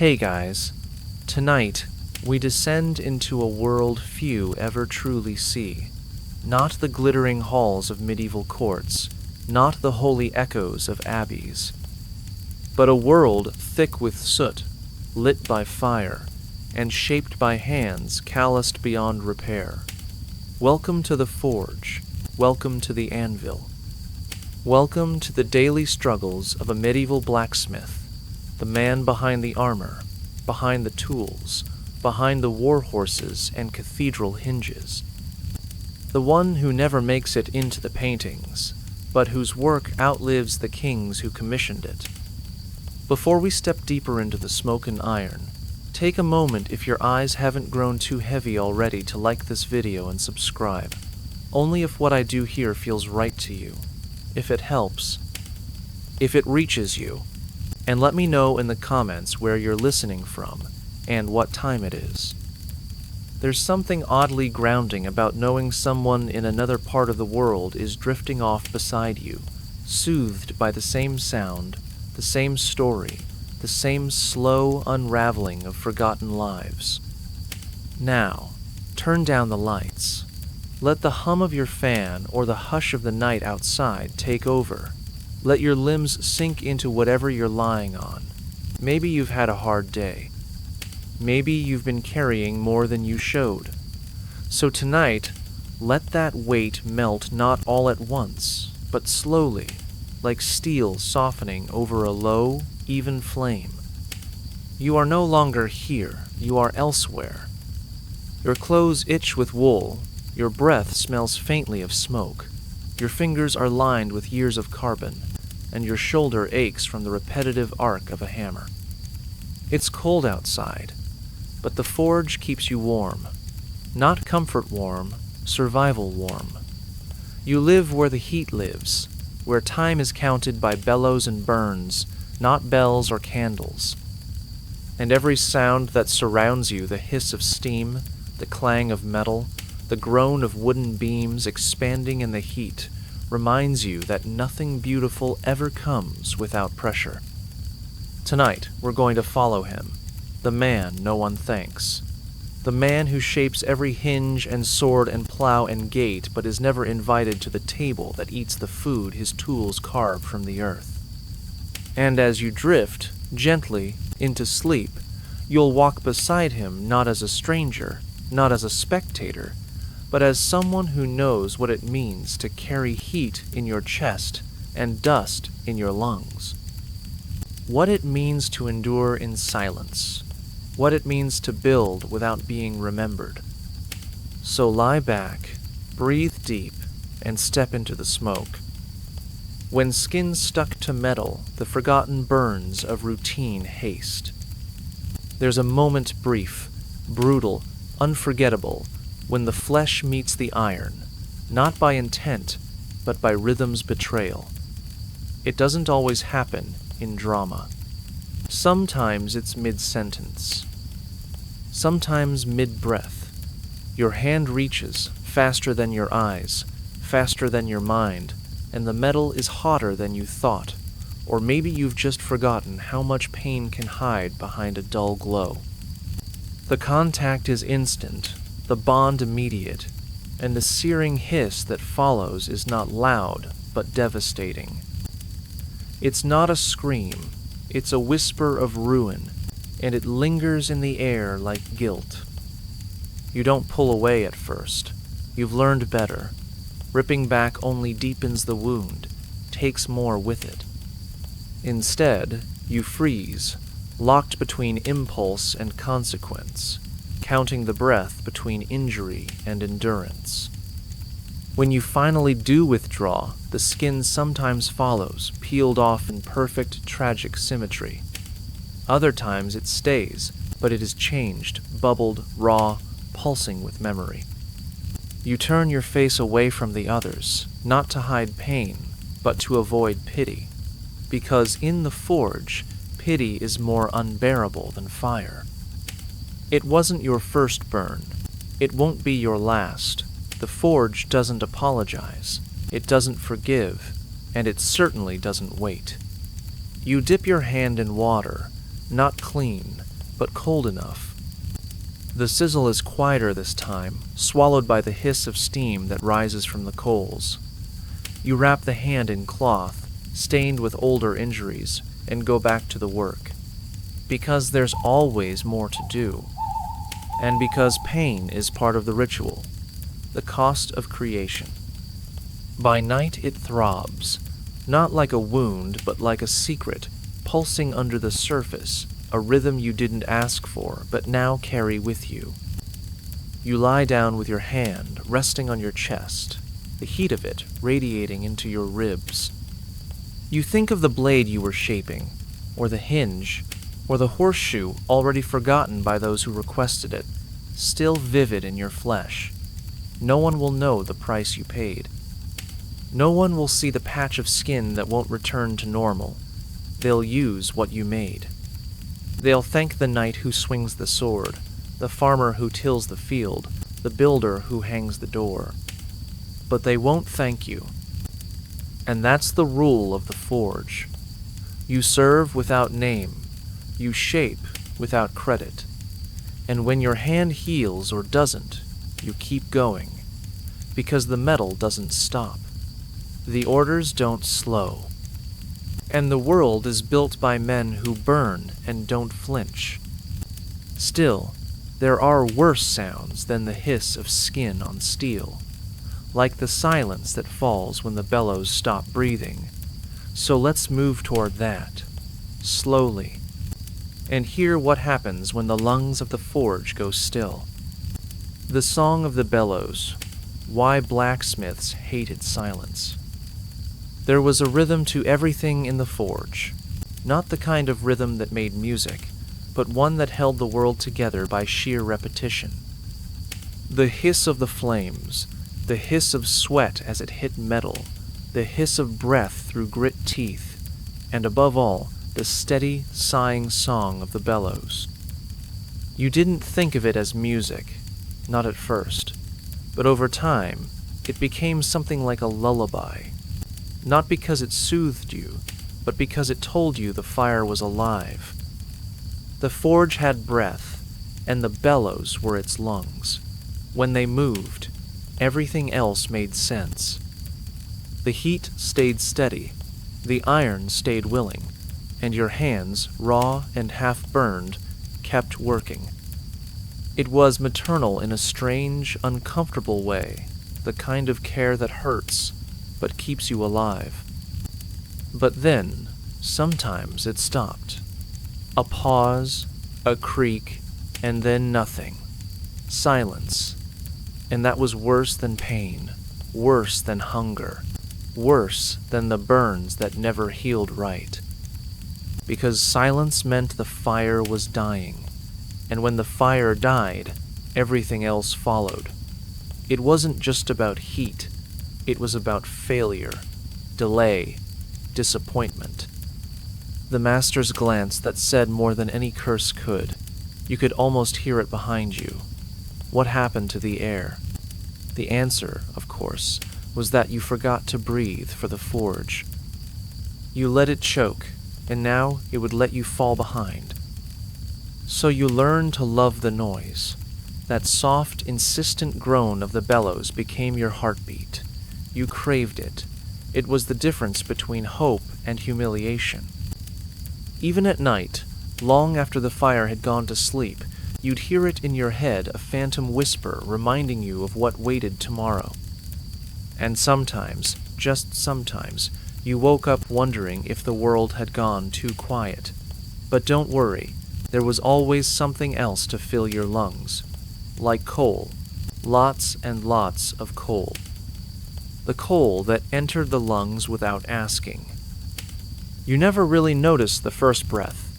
Hey guys, tonight we descend into a world few ever truly see. Not the glittering halls of medieval courts, not the holy echoes of abbeys, but a world thick with soot, lit by fire, and shaped by hands calloused beyond repair. Welcome to the forge, welcome to the anvil. Welcome to the daily struggles of a medieval blacksmith, the man behind the armor, behind the tools, behind the war horses and cathedral hinges. The one who never makes it into the paintings, but whose work outlives the kings who commissioned it. Before we step deeper into the smoke and iron, take a moment if your eyes haven't grown too heavy already to like this video and subscribe. Only if what I do here feels right to you, if it helps, if it reaches you. And let me know in the comments where you're listening from and what time it is. There's something oddly grounding about knowing someone in another part of the world is drifting off beside you, soothed by the same sound, the same story, the same slow unraveling of forgotten lives. Now, turn down the lights. Let the hum of your fan or the hush of the night outside take over. Let your limbs sink into whatever you're lying on. Maybe you've had a hard day. Maybe you've been carrying more than you showed. So tonight, let that weight melt not all at once, but slowly, like steel softening over a low, even flame. You are no longer here, you are elsewhere. Your clothes itch with wool, your breath smells faintly of smoke, your fingers are lined with years of carbon, and your shoulder aches from the repetitive arc of a hammer. It's cold outside, but the forge keeps you warm. Not comfort warm, survival warm. You live where the heat lives, where time is counted by bellows and burns, not bells or candles. And every sound that surrounds you, the hiss of steam, the clang of metal, the groan of wooden beams expanding in the heat, reminds you that nothing beautiful ever comes without pressure. Tonight, we're going to follow him, the man no one thanks, the man who shapes every hinge and sword and plow and gate but is never invited to the table that eats the food his tools carve from the earth. And as you drift, gently, into sleep, you'll walk beside him not as a stranger, not as a spectator, but as someone who knows what it means to carry heat in your chest and dust in your lungs. What it means to endure in silence. What it means to build without being remembered. So lie back, breathe deep, and step into the smoke. When skin stuck to metal, the forgotten burns of routine haste. There's a moment brief, brutal, unforgettable, when the flesh meets the iron, not by intent, but by rhythm's betrayal. It doesn't always happen in drama. Sometimes it's mid-sentence. Sometimes mid-breath. Your hand reaches faster than your eyes, faster than your mind, and the metal is hotter than you thought, or maybe you've just forgotten how much pain can hide behind a dull glow. The contact is instant, the bond immediate, and the searing hiss that follows is not loud, but devastating. It's not a scream, it's a whisper of ruin, and it lingers in the air like guilt. You don't pull away at first. You've learned better. Ripping back only deepens the wound, takes more with it. Instead, you freeze, locked between impulse and consequence, counting the breath between injury and endurance. When you finally do withdraw, the skin sometimes follows, peeled off in perfect, tragic symmetry. Other times it stays, but it is changed, bubbled, raw, pulsing with memory. You turn your face away from the others, not to hide pain, but to avoid pity. Because in the forge, pity is more unbearable than fire. It wasn't your first burn. It won't be your last. The forge doesn't apologize. It doesn't forgive. And it certainly doesn't wait. You dip your hand in water, not clean, but cold enough. The sizzle is quieter this time, swallowed by the hiss of steam that rises from the coals. You wrap the hand in cloth, stained with older injuries, and go back to the work. Because there's always more to do. And because pain is part of the ritual, the cost of creation. By night it throbs, not like a wound, but like a secret, pulsing under the surface, a rhythm you didn't ask for, but now carry with you. You lie down with your hand resting on your chest, the heat of it radiating into your ribs. You think of the blade you were shaping, or the hinge, or the horseshoe already forgotten by those who requested it, still vivid in your flesh. No one will know the price you paid. No one will see the patch of skin that won't return to normal. They'll use what you made. They'll thank the knight who swings the sword, the farmer who tills the field, the builder who hangs the door. But they won't thank you. And that's the rule of the forge. You serve without name. You shape without credit. And when your hand heals or doesn't, you keep going. Because the metal doesn't stop. The orders don't slow. And the world is built by men who burn and don't flinch. Still, there are worse sounds than the hiss of skin on steel, like the silence that falls when the bellows stop breathing. So let's move toward that, slowly, and hear what happens when the lungs of the forge go still. The song of the bellows, why blacksmiths hated silence. There was a rhythm to everything in the forge, not the kind of rhythm that made music, but one that held the world together by sheer repetition. The hiss of the flames, the hiss of sweat as it hit metal, the hiss of breath through grit teeth, and above all, the steady, sighing song of the bellows. You didn't think of it as music, not at first, but over time, it became something like a lullaby. Not because it soothed you, but because it told you the fire was alive. The forge had breath, and the bellows were its lungs. When they moved, everything else made sense. The heat stayed steady, the iron stayed willing, and your hands, raw and half-burned, kept working. It was maternal in a strange, uncomfortable way, the kind of care that hurts, but keeps you alive. But then, sometimes it stopped. A pause, a creak, and then nothing. Silence. And that was worse than pain, worse than hunger, worse than the burns that never healed right. Because silence meant the fire was dying, and when the fire died, everything else followed. It wasn't just about heat. It was about failure, delay, disappointment. The master's glance that said more than any curse could. You could almost hear it behind you. What happened to the air? The answer, of course, was that you forgot to breathe for the forge. You let it choke, and now it would let you fall behind. So you learned to love the noise. That soft, insistent groan of the bellows became your heartbeat. You craved it. It was the difference between hope and humiliation. Even at night, long after the fire had gone to sleep, you'd hear it in your head, a phantom whisper reminding you of what waited tomorrow. And sometimes, just sometimes, you woke up wondering if the world had gone too quiet. But don't worry, there was always something else to fill your lungs. Like coal, lots and lots of coal. The coal that entered the lungs without asking. You never really noticed the first breath.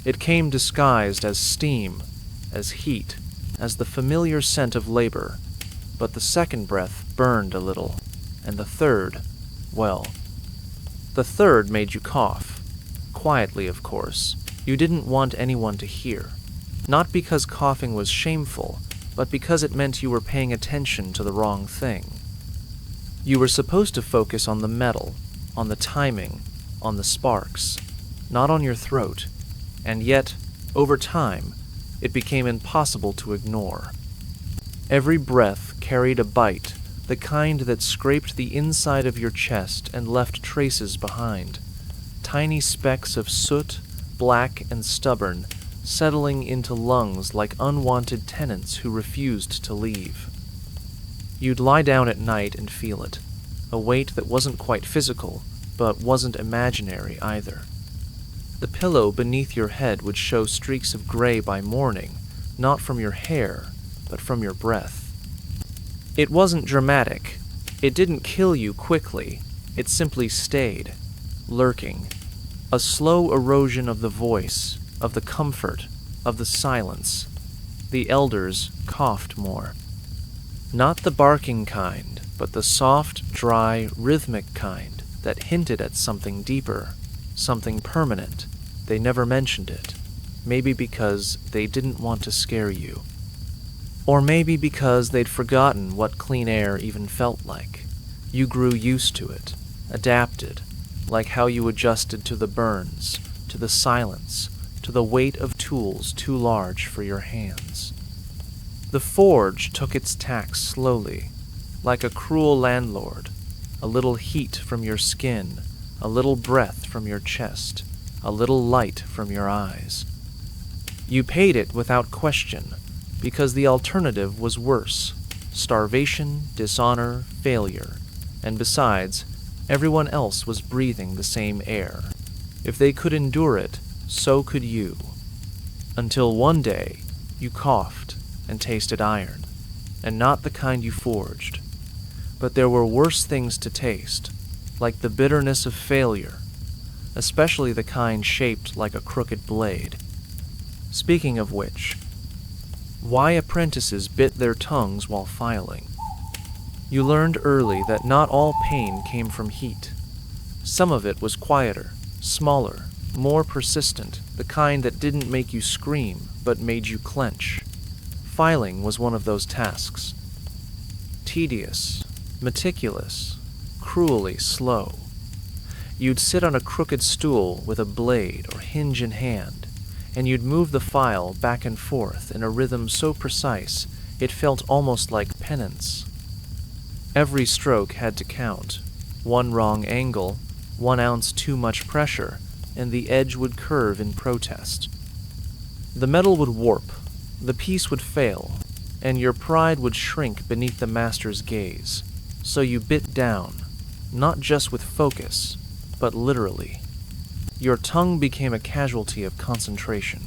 It came disguised as steam, as heat, as the familiar scent of labor. But the second breath burned a little, and the third, well, the third made you cough. Quietly, of course. You didn't want anyone to hear. Not because coughing was shameful, but because it meant you were paying attention to the wrong thing. You were supposed to focus on the metal, on the timing, on the sparks, not on your throat. And yet, over time, it became impossible to ignore. Every breath carried a bite, the kind that scraped the inside of your chest and left traces behind. Tiny specks of soot, black and stubborn, settling into lungs like unwanted tenants who refused to leave. You'd lie down at night and feel it, a weight that wasn't quite physical, but wasn't imaginary either. The pillow beneath your head would show streaks of gray by morning, not from your hair, but from your breath. It wasn't dramatic. It didn't kill you quickly. It simply stayed, lurking. A slow erosion of the voice, of the comfort, of the silence. The elders coughed more. Not the barking kind, but the soft, dry, rhythmic kind that hinted at something deeper, something permanent. They never mentioned it, maybe because they didn't want to scare you. Or maybe because they'd forgotten what clean air even felt like. You grew used to it, adapted, like how you adjusted to the burns, to the silence, to the weight of tools too large for your hands. The forge took its tax slowly, like a cruel landlord, a little heat from your skin, a little breath from your chest, a little light from your eyes. You paid it without question, because the alternative was worse: starvation, dishonor, failure, and besides, everyone else was breathing the same air. If they could endure it, so could you. Until one day, you coughed and tasted iron, and not the kind you forged. But there were worse things to taste, like the bitterness of failure, especially the kind shaped like a crooked blade. Speaking of which, why apprentices bit their tongues while filing. You learned early that not all pain came from heat. Some of it was quieter, smaller, more persistent, the kind that didn't make you scream, but made you clench. Filing was one of those tasks. Tedious, meticulous, cruelly slow. You'd sit on a crooked stool with a blade or hinge in hand, and you'd move the file back and forth in a rhythm so precise it felt almost like penance. Every stroke had to count. One wrong angle, 1 ounce too much pressure, and the edge would curve in protest. The metal would warp, the piece would fail, and your pride would shrink beneath the master's gaze. So you bit down, not just with focus, but literally. Your tongue became a casualty of concentration.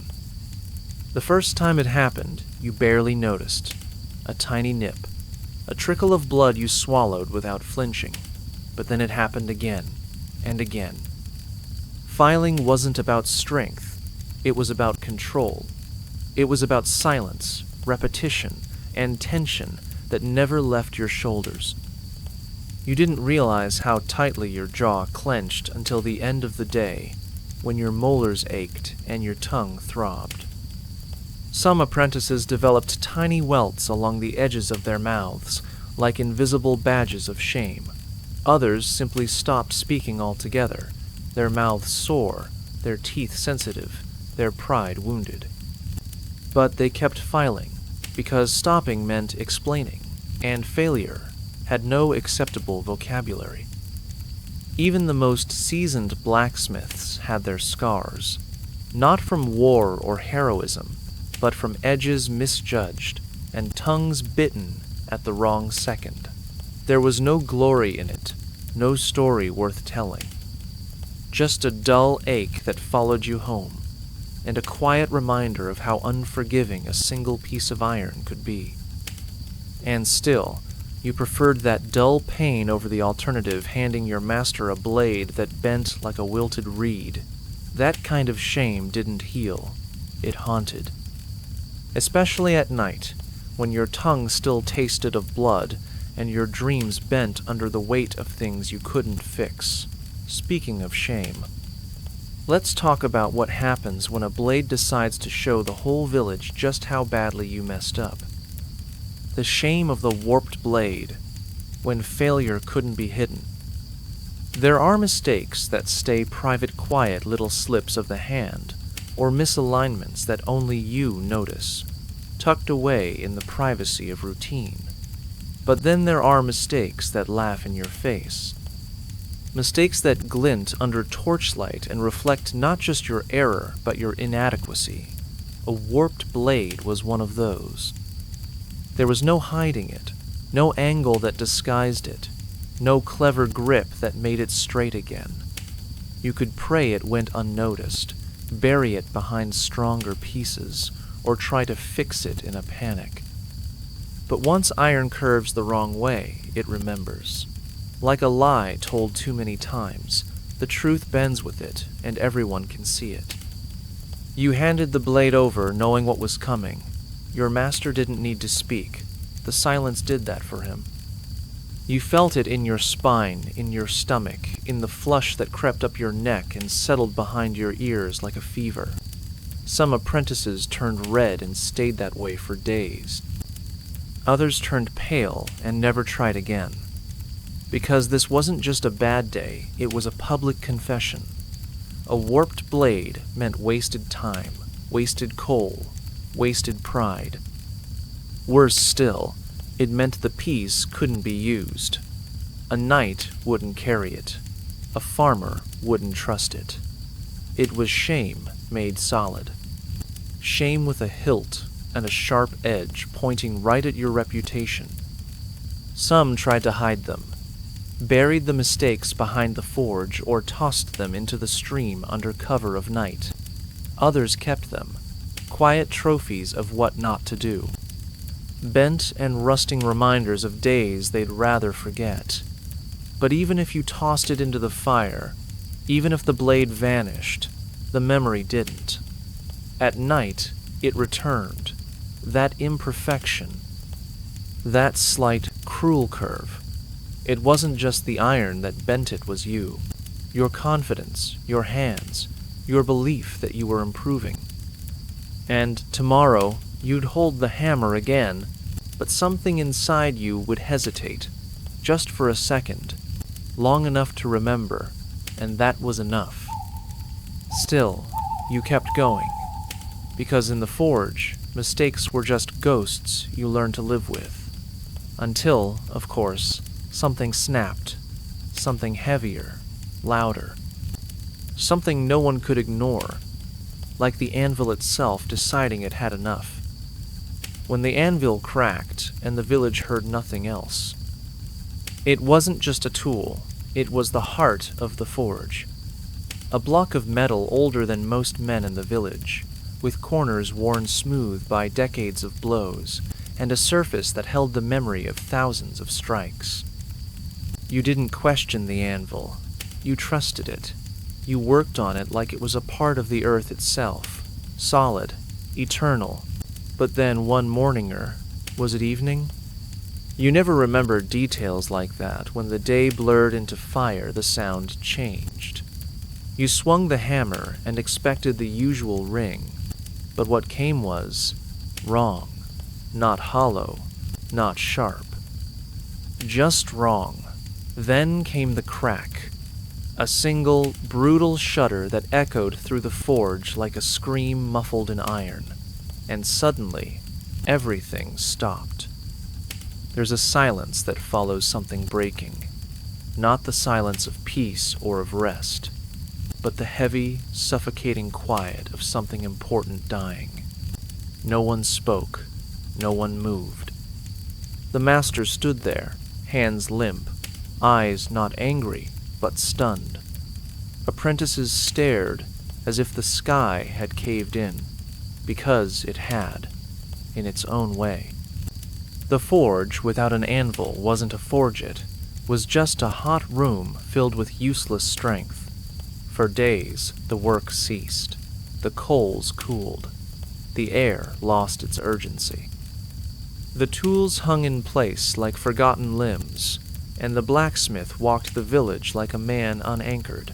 The first time it happened, you barely noticed. A tiny nip, a trickle of blood you swallowed without flinching. But then it happened again, and again. Filing wasn't about strength, it was about control. It was about silence, repetition, and tension that never left your shoulders. You didn't realize how tightly your jaw clenched until the end of the day, when your molars ached and your tongue throbbed. Some apprentices developed tiny welts along the edges of their mouths, like invisible badges of shame. Others simply stopped speaking altogether, their mouths sore, their teeth sensitive, their pride wounded. But they kept filing, because stopping meant explaining, and failure had no acceptable vocabulary. Even the most seasoned blacksmiths had their scars, not from war or heroism, but from edges misjudged and tongues bitten at the wrong second. There was no glory in it, no story worth telling. Just a dull ache that followed you home, and a quiet reminder of how unforgiving a single piece of iron could be. And still, you preferred that dull pain over the alternative handing your master a blade that bent like a wilted reed. That kind of shame didn't heal, it haunted. Especially at night, when your tongue still tasted of blood and your dreams bent under the weight of things you couldn't fix. Speaking of shame, let's talk about what happens when a blade decides to show the whole village just how badly you messed up. The shame of the warped blade, when failure couldn't be hidden. There are mistakes that stay private, quiet little slips of the hand, or misalignments that only you notice, tucked away in the privacy of routine. But then there are mistakes that laugh in your face. Mistakes that glint under torchlight and reflect not just your error, but your inadequacy. A warped blade was one of those. There was no hiding it, no angle that disguised it, no clever grip that made it straight again. You could pray it went unnoticed, bury it behind stronger pieces, or try to fix it in a panic. But once iron curves the wrong way, it remembers. Like a lie told too many times, the truth bends with it, and everyone can see it. You handed the blade over, knowing what was coming. Your master didn't need to speak. The silence did that for him. You felt it in your spine, in your stomach, in the flush that crept up your neck and settled behind your ears like a fever. Some apprentices turned red and stayed that way for days. Others turned pale and never tried again. Because this wasn't just a bad day, it was a public confession. A warped blade meant wasted time, wasted coal, wasted pride. Worse still, it meant the piece couldn't be used. A knight wouldn't carry it. A farmer wouldn't trust it. It was shame made solid. Shame with a hilt and a sharp edge pointing right at your reputation. Some tried to hide them, buried the mistakes behind the forge or tossed them into the stream under cover of night. Others kept them, quiet trophies of what not to do. Bent and rusting reminders of days they'd rather forget. But even if you tossed it into the fire, even if the blade vanished, the memory didn't. At night, it returned. That imperfection, that slight, cruel curve. It wasn't just the iron that bent it was you. Your confidence, your hands, your belief that you were improving. And tomorrow, you'd hold the hammer again, but something inside you would hesitate, just for a second, long enough to remember, and that was enough. Still, you kept going, because in the forge, mistakes were just ghosts you learned to live with. Until, of course, something snapped, something heavier, louder, something no one could ignore, like the anvil itself deciding it had enough. When the anvil cracked and the village heard nothing else. It wasn't just a tool, it was the heart of the forge. A block of metal older than most men in the village, with corners worn smooth by decades of blows, and a surface that held the memory of thousands of strikes. You didn't question the anvil. You trusted it. You worked on it like it was a part of the earth itself, solid, eternal. But then one morninger, was it evening? You never remembered details like that. When the day blurred into fire, the sound changed. You swung the hammer and expected the usual ring, but what came was wrong, not hollow, not sharp. Just wrong. Then came the crack, a single, brutal shudder that echoed through the forge like a scream muffled in iron, and suddenly, everything stopped. There's a silence that follows something breaking, not the silence of peace or of rest, but the heavy, suffocating quiet of something important dying. No one spoke, no one moved. The master stood there, hands limp, eyes not angry, but stunned. Apprentices stared as if the sky had caved in, because it had, in its own way. The forge without an anvil wasn't a forge, it was just a hot room filled with useless strength. For days, the work ceased. The coals cooled. The air lost its urgency. The tools hung in place like forgotten limbs, and the blacksmith walked the village like a man unanchored.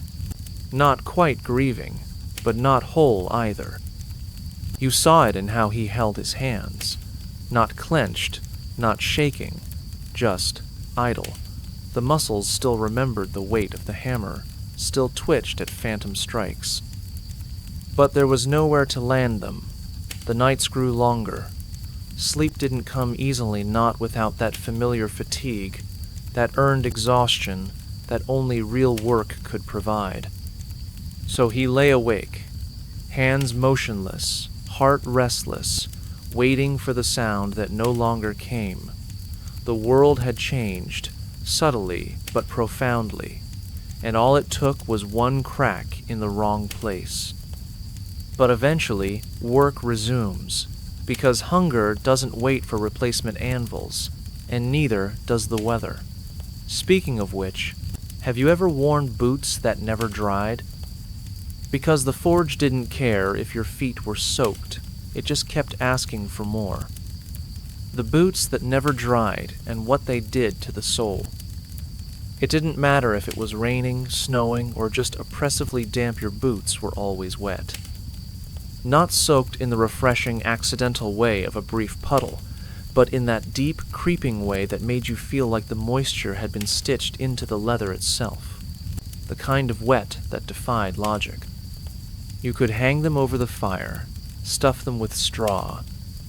Not quite grieving, but not whole either. You saw it in how he held his hands. Not clenched, not shaking, just idle. The muscles still remembered the weight of the hammer, still twitched at phantom strikes. But there was nowhere to land them. The nights grew longer. Sleep didn't come easily, not without that familiar fatigue, that earned exhaustion that only real work could provide. So he lay awake, hands motionless, heart restless, waiting for the sound that no longer came. The world had changed, subtly but profoundly, and all it took was one crack in the wrong place. But eventually, work resumes, because hunger doesn't wait for replacement anvils, and neither does the weather. Speaking of which, have you ever worn boots that never dried? Because the forge didn't care if your feet were soaked, it just kept asking for more. The boots that never dried and what they did to the soul. It didn't matter if it was raining, snowing, or just oppressively damp, your boots were always wet. Not soaked in the refreshing, accidental way of a brief puddle, but in that deep, creeping way that made you feel like the moisture had been stitched into the leather itself. The kind of wet that defied logic. You could hang them over the fire, stuff them with straw,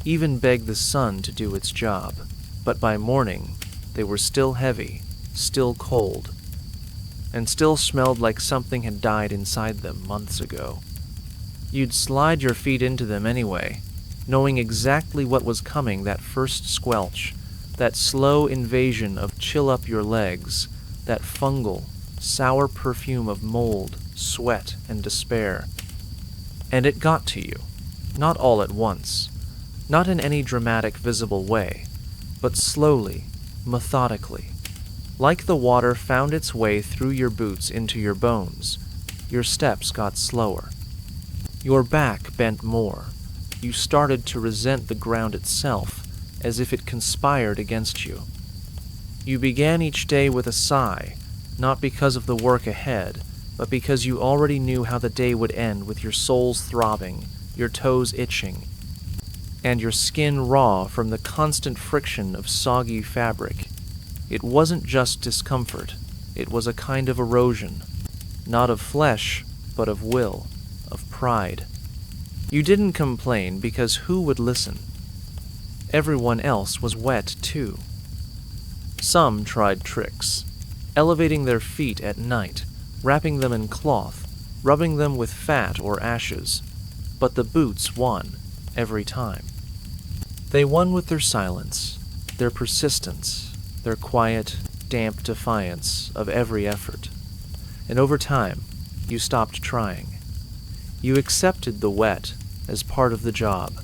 even beg the sun to do its job, but by morning they were still heavy, still cold, and still smelled like something had died inside them months ago. You'd slide your feet into them anyway, knowing exactly what was coming, that first squelch, that slow invasion of chill up your legs, that fungal, sour perfume of mold, sweat, and despair. And it got to you, not all at once, not in any dramatic, visible way, but slowly, methodically. Like the water found its way through your boots into your bones, your steps got slower. Your back bent more. You started to resent the ground itself, as if it conspired against you. You began each day with a sigh, not because of the work ahead, but because you already knew how the day would end, with your soles throbbing, your toes itching, and your skin raw from the constant friction of soggy fabric. It wasn't just discomfort, it was a kind of erosion, not of flesh, but of will, of pride. You didn't complain because who would listen? Everyone else was wet too. Some tried tricks, elevating their feet at night, wrapping them in cloth, rubbing them with fat or ashes, but the boots won every time. They won with their silence, their persistence, their quiet, damp defiance of every effort. And over time, you stopped trying. You accepted the wet as part of the job,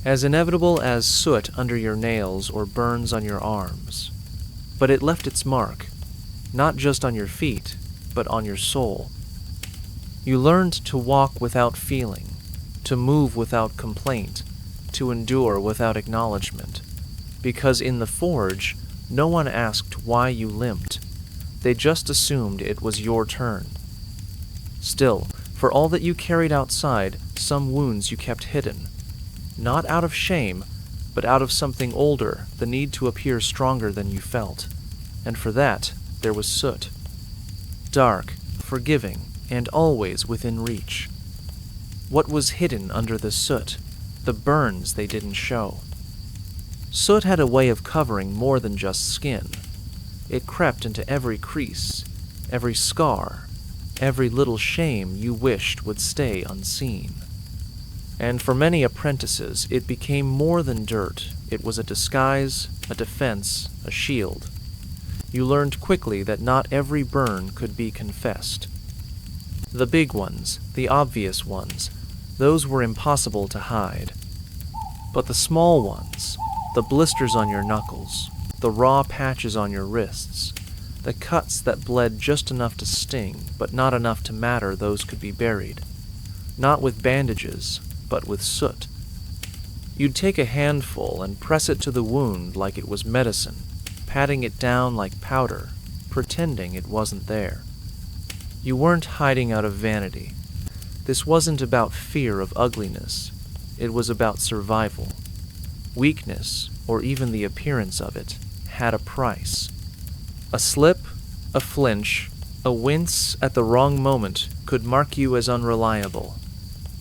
as inevitable as soot under your nails or burns on your arms. But it left its mark, not just on your feet, but on your soul. You learned to walk without feeling, to move without complaint, to endure without acknowledgement, because in the forge, no one asked why you limped. They just assumed it was your turn. Still, for all that you carried outside, some wounds you kept hidden, not out of shame, but out of something older, the need to appear stronger than you felt. And for that, there was soot. Dark, forgiving, and always within reach. What was hidden under the soot? The burns they didn't show. Soot had a way of covering more than just skin. It crept into every crease, every scar, every little shame you wished would stay unseen. And for many apprentices, it became more than dirt. It was a disguise, a defense, a shield. You learned quickly that not every burn could be confessed. The big ones, the obvious ones, those were impossible to hide. But the small ones, the blisters on your knuckles, the raw patches on your wrists, the cuts that bled just enough to sting, but not enough to matter, those could be buried. Not with bandages, but with soot. You'd take a handful and press it to the wound like it was medicine, patting it down like powder, pretending it wasn't there. You weren't hiding out of vanity. This wasn't about fear of ugliness. It was about survival. Weakness, or even the appearance of it, had a price. A slip, a flinch, a wince at the wrong moment could mark you as unreliable.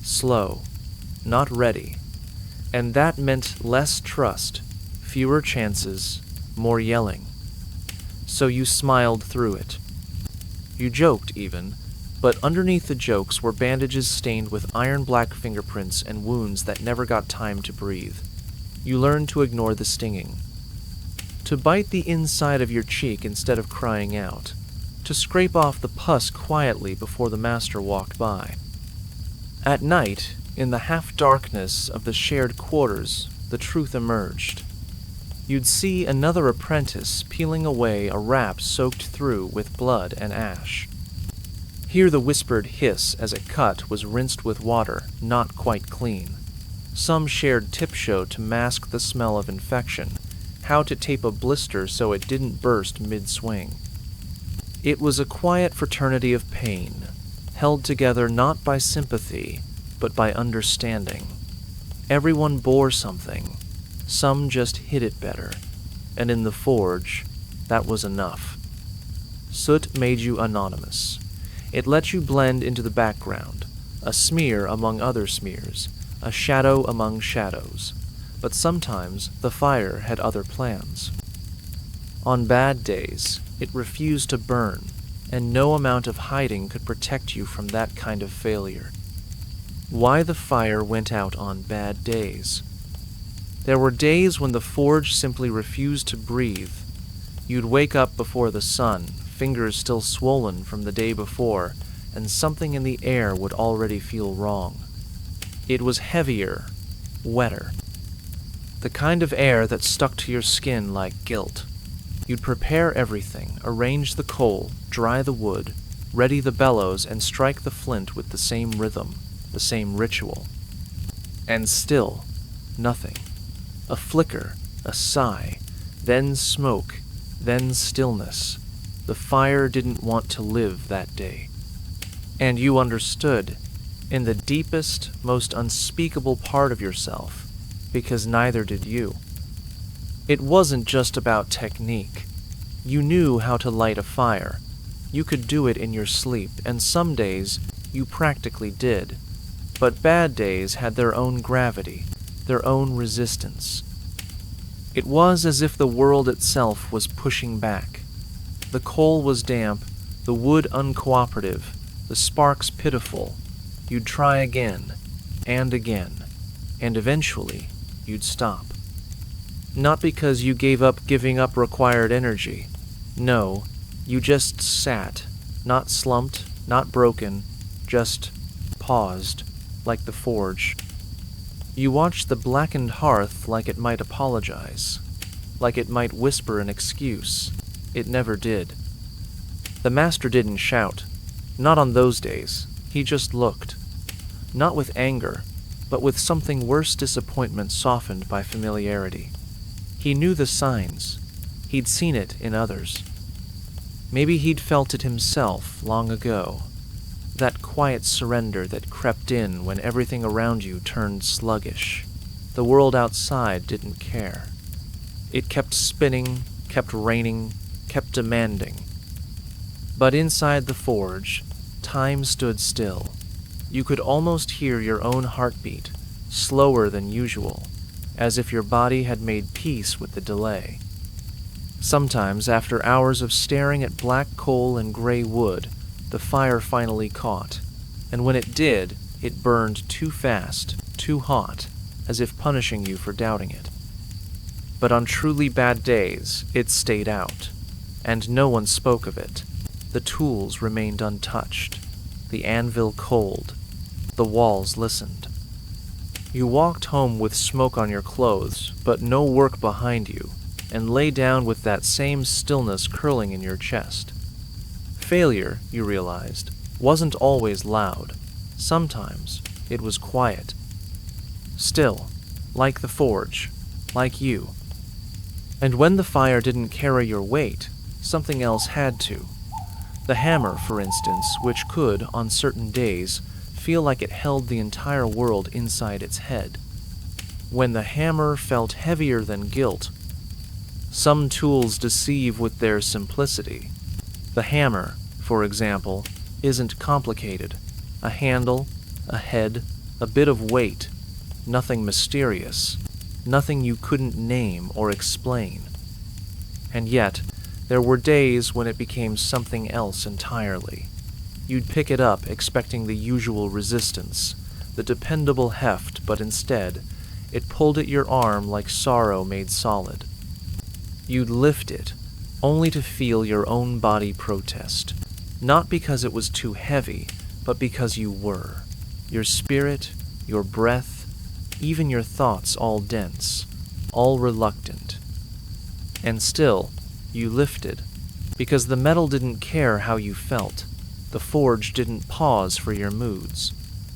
slow, not ready, and that meant less trust, fewer chances, more yelling. So you smiled through it. You joked even, but underneath the jokes were bandages stained with iron-black fingerprints and wounds that never got time to breathe. You learned to ignore the stinging, to bite the inside of your cheek instead of crying out, to scrape off the pus quietly before the master walked by. At night, in the half-darkness of the shared quarters, the truth emerged. You'd see another apprentice peeling away a wrap soaked through with blood and ash. Hear the whispered hiss as a cut was rinsed with water, not quite clean. Some shared tip show to mask the smell of infection, how to tape a blister so it didn't burst mid-swing. It was a quiet fraternity of pain, held together not by sympathy, but by understanding. Everyone bore something. Some just hid it better, and in the forge, that was enough. Soot made you anonymous. It let you blend into the background, a smear among other smears, a shadow among shadows. But sometimes the fire had other plans. On bad days, it refused to burn, and no amount of hiding could protect you from that kind of failure. Why the fire went out on bad days? There were days when the forge simply refused to breathe. You'd wake up before the sun, fingers still swollen from the day before, and something in the air would already feel wrong. It was heavier, wetter. The kind of air that stuck to your skin like guilt. You'd prepare everything, arrange the coal, dry the wood, ready the bellows, and strike the flint with the same rhythm, the same ritual. And still, nothing. A flicker, a sigh, then smoke, then stillness. The fire didn't want to live that day. And you understood, in the deepest, most unspeakable part of yourself, because neither did you. It wasn't just about technique. You knew how to light a fire. You could do it in your sleep, and some days you practically did. But bad days had their own gravity, their own resistance. It was as if the world itself was pushing back. The coal was damp, the wood uncooperative, the sparks pitiful. You'd try again, and eventually you'd stop. Not because you gave up giving up required energy. No, you just sat, not slumped, not broken, just paused, like the forge. You watched the blackened hearth like it might apologize, like it might whisper an excuse. It never did. The master didn't shout. Not on those days. He just looked. Not with anger, but with something worse, disappointment softened by familiarity. He knew the signs. He'd seen it in others. Maybe he'd felt it himself long ago. That quiet surrender that crept in when everything around you turned sluggish. The world outside didn't care. It kept spinning, kept raining, kept demanding. But inside the forge, time stood still. You could almost hear your own heartbeat, slower than usual, as if your body had made peace with the delay. Sometimes, after hours of staring at black coal and gray wood, the fire finally caught, and when it did, it burned too fast, too hot, as if punishing you for doubting it. But on truly bad days, it stayed out, and no one spoke of it. The tools remained untouched, the anvil cold, the walls listened. You walked home with smoke on your clothes, but no work behind you, and lay down with that same stillness curling in your chest. Failure, you realized, wasn't always loud. Sometimes it was quiet. Still, like the forge, like you. And when the fire didn't carry your weight, something else had to. The hammer, for instance, which could, on certain days, feel like it held the entire world inside its head. When the hammer felt heavier than guilt. Some tools deceive with their simplicity. The hammer, for example, isn't complicated. A handle, a head, a bit of weight, nothing mysterious, nothing you couldn't name or explain. And yet, there were days when it became something else entirely. You'd pick it up expecting the usual resistance, the dependable heft, but instead, it pulled at your arm like sorrow made solid. You'd lift it, only to feel your own body protest, not because it was too heavy, but because you were. Your spirit, your breath, even your thoughts all dense, all reluctant. And still, you lifted, because the metal didn't care how you felt. The forge didn't pause for your moods.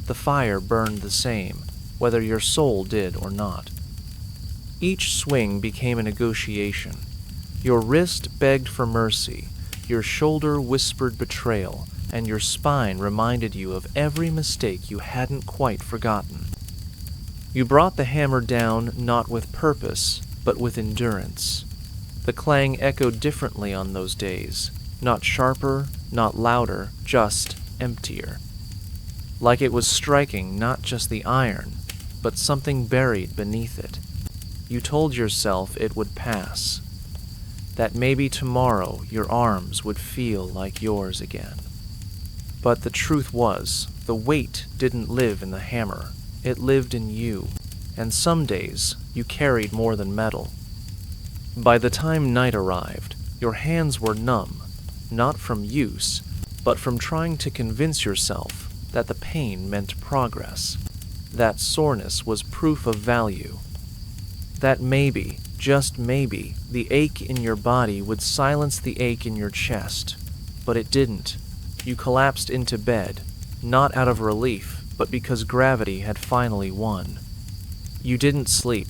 The fire burned the same, whether your soul did or not. Each swing became a negotiation. Your wrist begged for mercy, your shoulder whispered betrayal, and your spine reminded you of every mistake you hadn't quite forgotten. You brought the hammer down not with purpose, but with endurance. The clang echoed differently on those days, not sharper, not louder, just emptier. Like it was striking not just the iron, but something buried beneath it. You told yourself it would pass, that maybe tomorrow your arms would feel like yours again. But the truth was, the weight didn't live in the hammer, it lived in you, and some days you carried more than metal. By the time night arrived, your hands were numb, not from use, but from trying to convince yourself that the pain meant progress, that soreness was proof of value, that maybe, just maybe, the ache in your body would silence the ache in your chest. But it didn't. You collapsed into bed, not out of relief, but because gravity had finally won. You didn't sleep.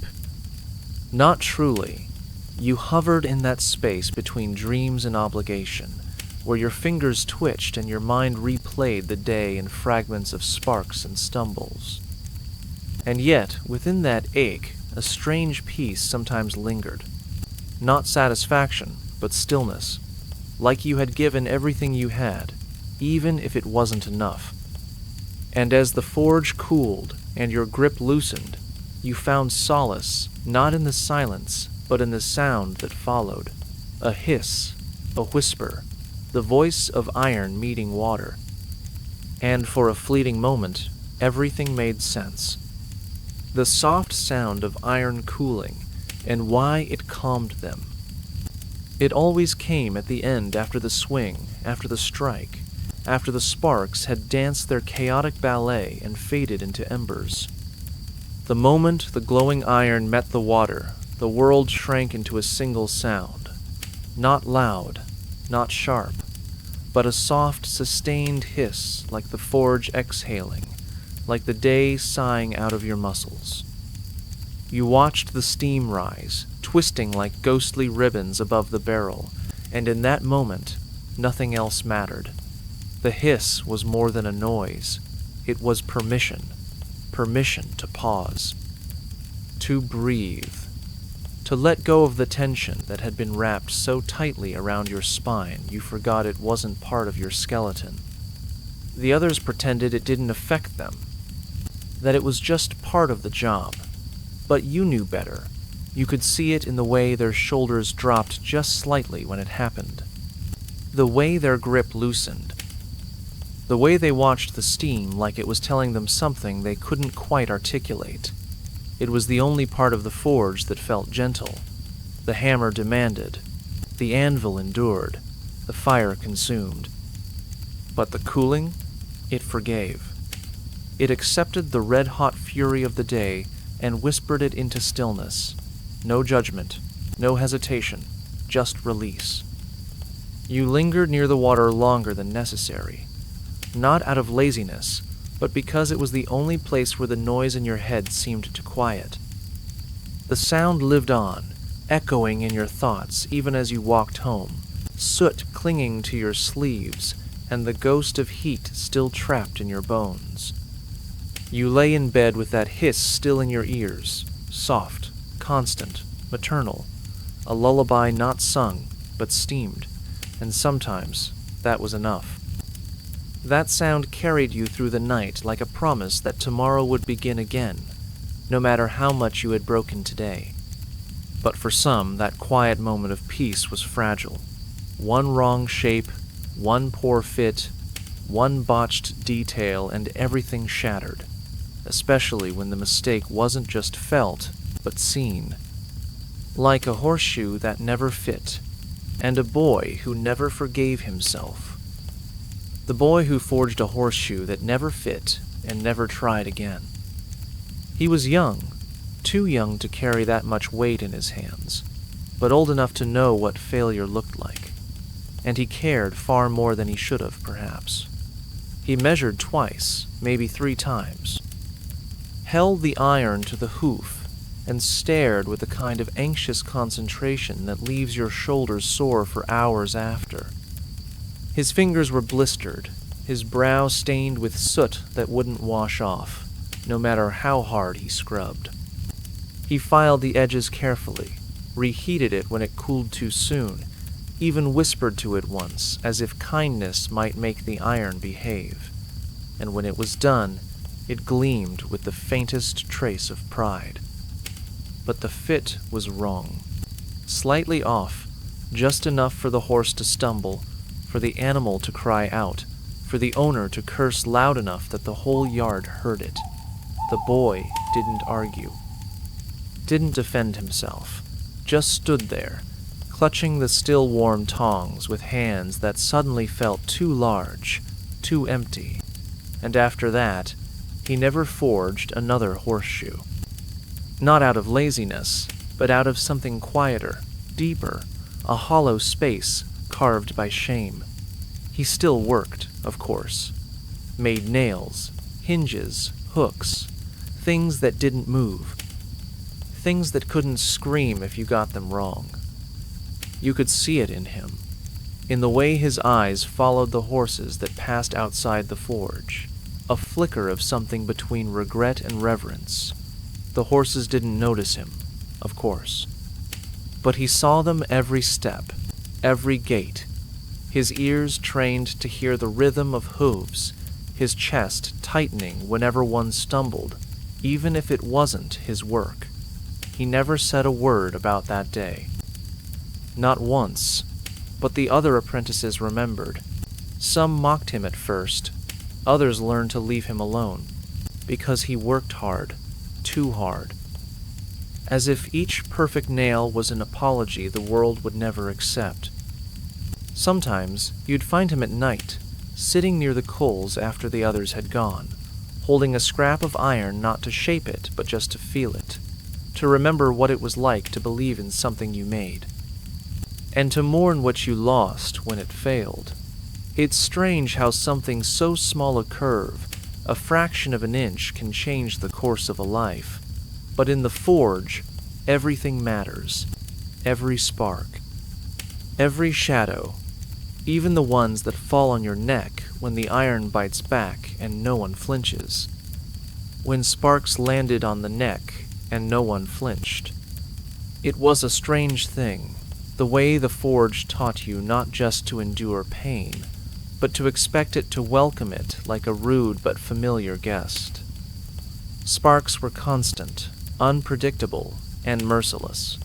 Not truly. You hovered in that space between dreams and obligation, where your fingers twitched and your mind replayed the day in fragments of sparks and stumbles. And yet, within that ache, a strange peace sometimes lingered. Not satisfaction, but stillness, like you had given everything you had, even if it wasn't enough. And as the forge cooled and your grip loosened, you found solace not in the silence, but in the sound that followed. A hiss, a whisper, the voice of iron meeting water. And for a fleeting moment, everything made sense. The soft sound of iron cooling, and why it calmed them. It always came at the end after the swing, after the strike, after the sparks had danced their chaotic ballet and faded into embers. The moment the glowing iron met the water, the world shrank into a single sound. Not loud, not sharp, but a soft, sustained hiss like the forge exhaling, like the day sighing out of your muscles. You watched the steam rise, twisting like ghostly ribbons above the barrel, and in that moment, nothing else mattered. The hiss was more than a noise. It was permission. Permission to pause. To breathe. To let go of the tension that had been wrapped so tightly around your spine you forgot it wasn't part of your skeleton. The others pretended it didn't affect them, that it was just part of the job. But you knew better. You could see it in the way their shoulders dropped just slightly when it happened. The way their grip loosened. The way they watched the steam like it was telling them something they couldn't quite articulate. It was the only part of the forge that felt gentle. The hammer demanded. The anvil endured. The fire consumed. But the cooling? It forgave. It accepted the red-hot fury of the day and whispered it into stillness. No judgment, no hesitation, just release. You lingered near the water longer than necessary, not out of laziness, but because it was the only place where the noise in your head seemed to quiet. The sound lived on, echoing in your thoughts even as you walked home, soot clinging to your sleeves, and the ghost of heat still trapped in your bones. You lay in bed with that hiss still in your ears, soft, constant, maternal, a lullaby not sung, but steamed, and sometimes that was enough. That sound carried you through the night like a promise that tomorrow would begin again, no matter how much you had broken today. But for some, that quiet moment of peace was fragile. One wrong shape, one poor fit, one botched detail, and everything shattered, especially when the mistake wasn't just felt, but seen. Like a horseshoe that never fit, and a boy who never forgave himself. The boy who forged a horseshoe that never fit and never tried again. He was young, too young to carry that much weight in his hands, but old enough to know what failure looked like. And he cared far more than he should have, perhaps. He measured twice, maybe 3 times, held the iron to the hoof, and stared with a kind of anxious concentration that leaves your shoulders sore for hours after. His fingers were blistered, his brow stained with soot that wouldn't wash off, no matter how hard he scrubbed. He filed the edges carefully, reheated it when it cooled too soon, even whispered to it once, as if kindness might make the iron behave. And when it was done, it gleamed with the faintest trace of pride. But the fit was wrong. Slightly off, just enough for the horse to stumble, for the animal to cry out, for the owner to curse loud enough that the whole yard heard it. The boy didn't argue, didn't defend himself, just stood there, clutching the still warm tongs with hands that suddenly felt too large, too empty. And after that, he never forged another horseshoe. Not out of laziness, but out of something quieter, deeper, a hollow space carved by shame. He still worked, of course. Made nails, hinges, hooks, things that didn't move. Things that couldn't scream if you got them wrong. You could see it in him, in the way his eyes followed the horses that passed outside the forge, a flicker of something between regret and reverence. The horses didn't notice him, of course, but he saw them every step, every gait, his ears trained to hear the rhythm of hooves, his chest tightening whenever one stumbled, even if it wasn't his work. He never said a word about that day. Not once, but the other apprentices remembered. Some mocked him at first, others learned to leave him alone, because he worked hard, too hard. As if each perfect nail was an apology the world would never accept. Sometimes you'd find him at night, sitting near the coals after the others had gone, holding a scrap of iron not to shape it, but just to feel it, to remember what it was like to believe in something you made, and to mourn what you lost when it failed. It's strange how something so small a curve, a fraction of an inch, can change the course of a life. But in the forge, everything matters. Every spark, every shadow, even the ones that fall on your neck when the iron bites back and no one flinches. When sparks landed on the neck and no one flinched. It was a strange thing, the way the forge taught you not just to endure pain, but to expect it to welcome it like a rude but familiar guest. Sparks were constant, unpredictable, and merciless.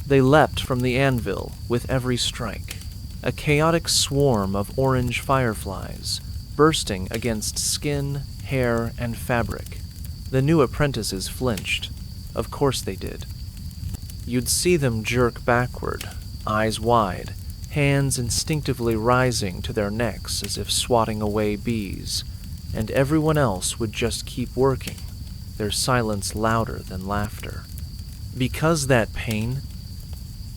They leapt from the anvil with every strike, a chaotic swarm of orange fireflies, bursting against skin, hair, and fabric. The new apprentices flinched. Of course they did. You'd see them jerk backward, eyes wide, hands instinctively rising to their necks as if swatting away bees, and everyone else would just keep working, their silence louder than laughter. Because that pain,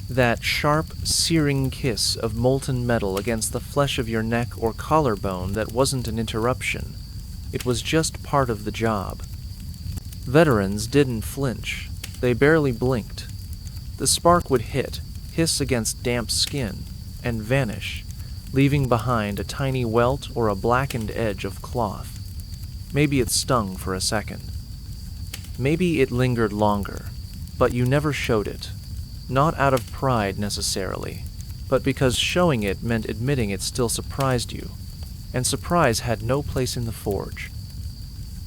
that sharp, searing kiss of molten metal against the flesh of your neck or collarbone that wasn't an interruption, it was just part of the job. Veterans didn't flinch. They barely blinked. The spark would hit, hiss against damp skin, and vanish, leaving behind a tiny welt or a blackened edge of cloth. Maybe it stung for a second. Maybe it lingered longer, but you never showed it. Not out of pride necessarily, but because showing it meant admitting it still surprised you. and surprise had no place in the forge.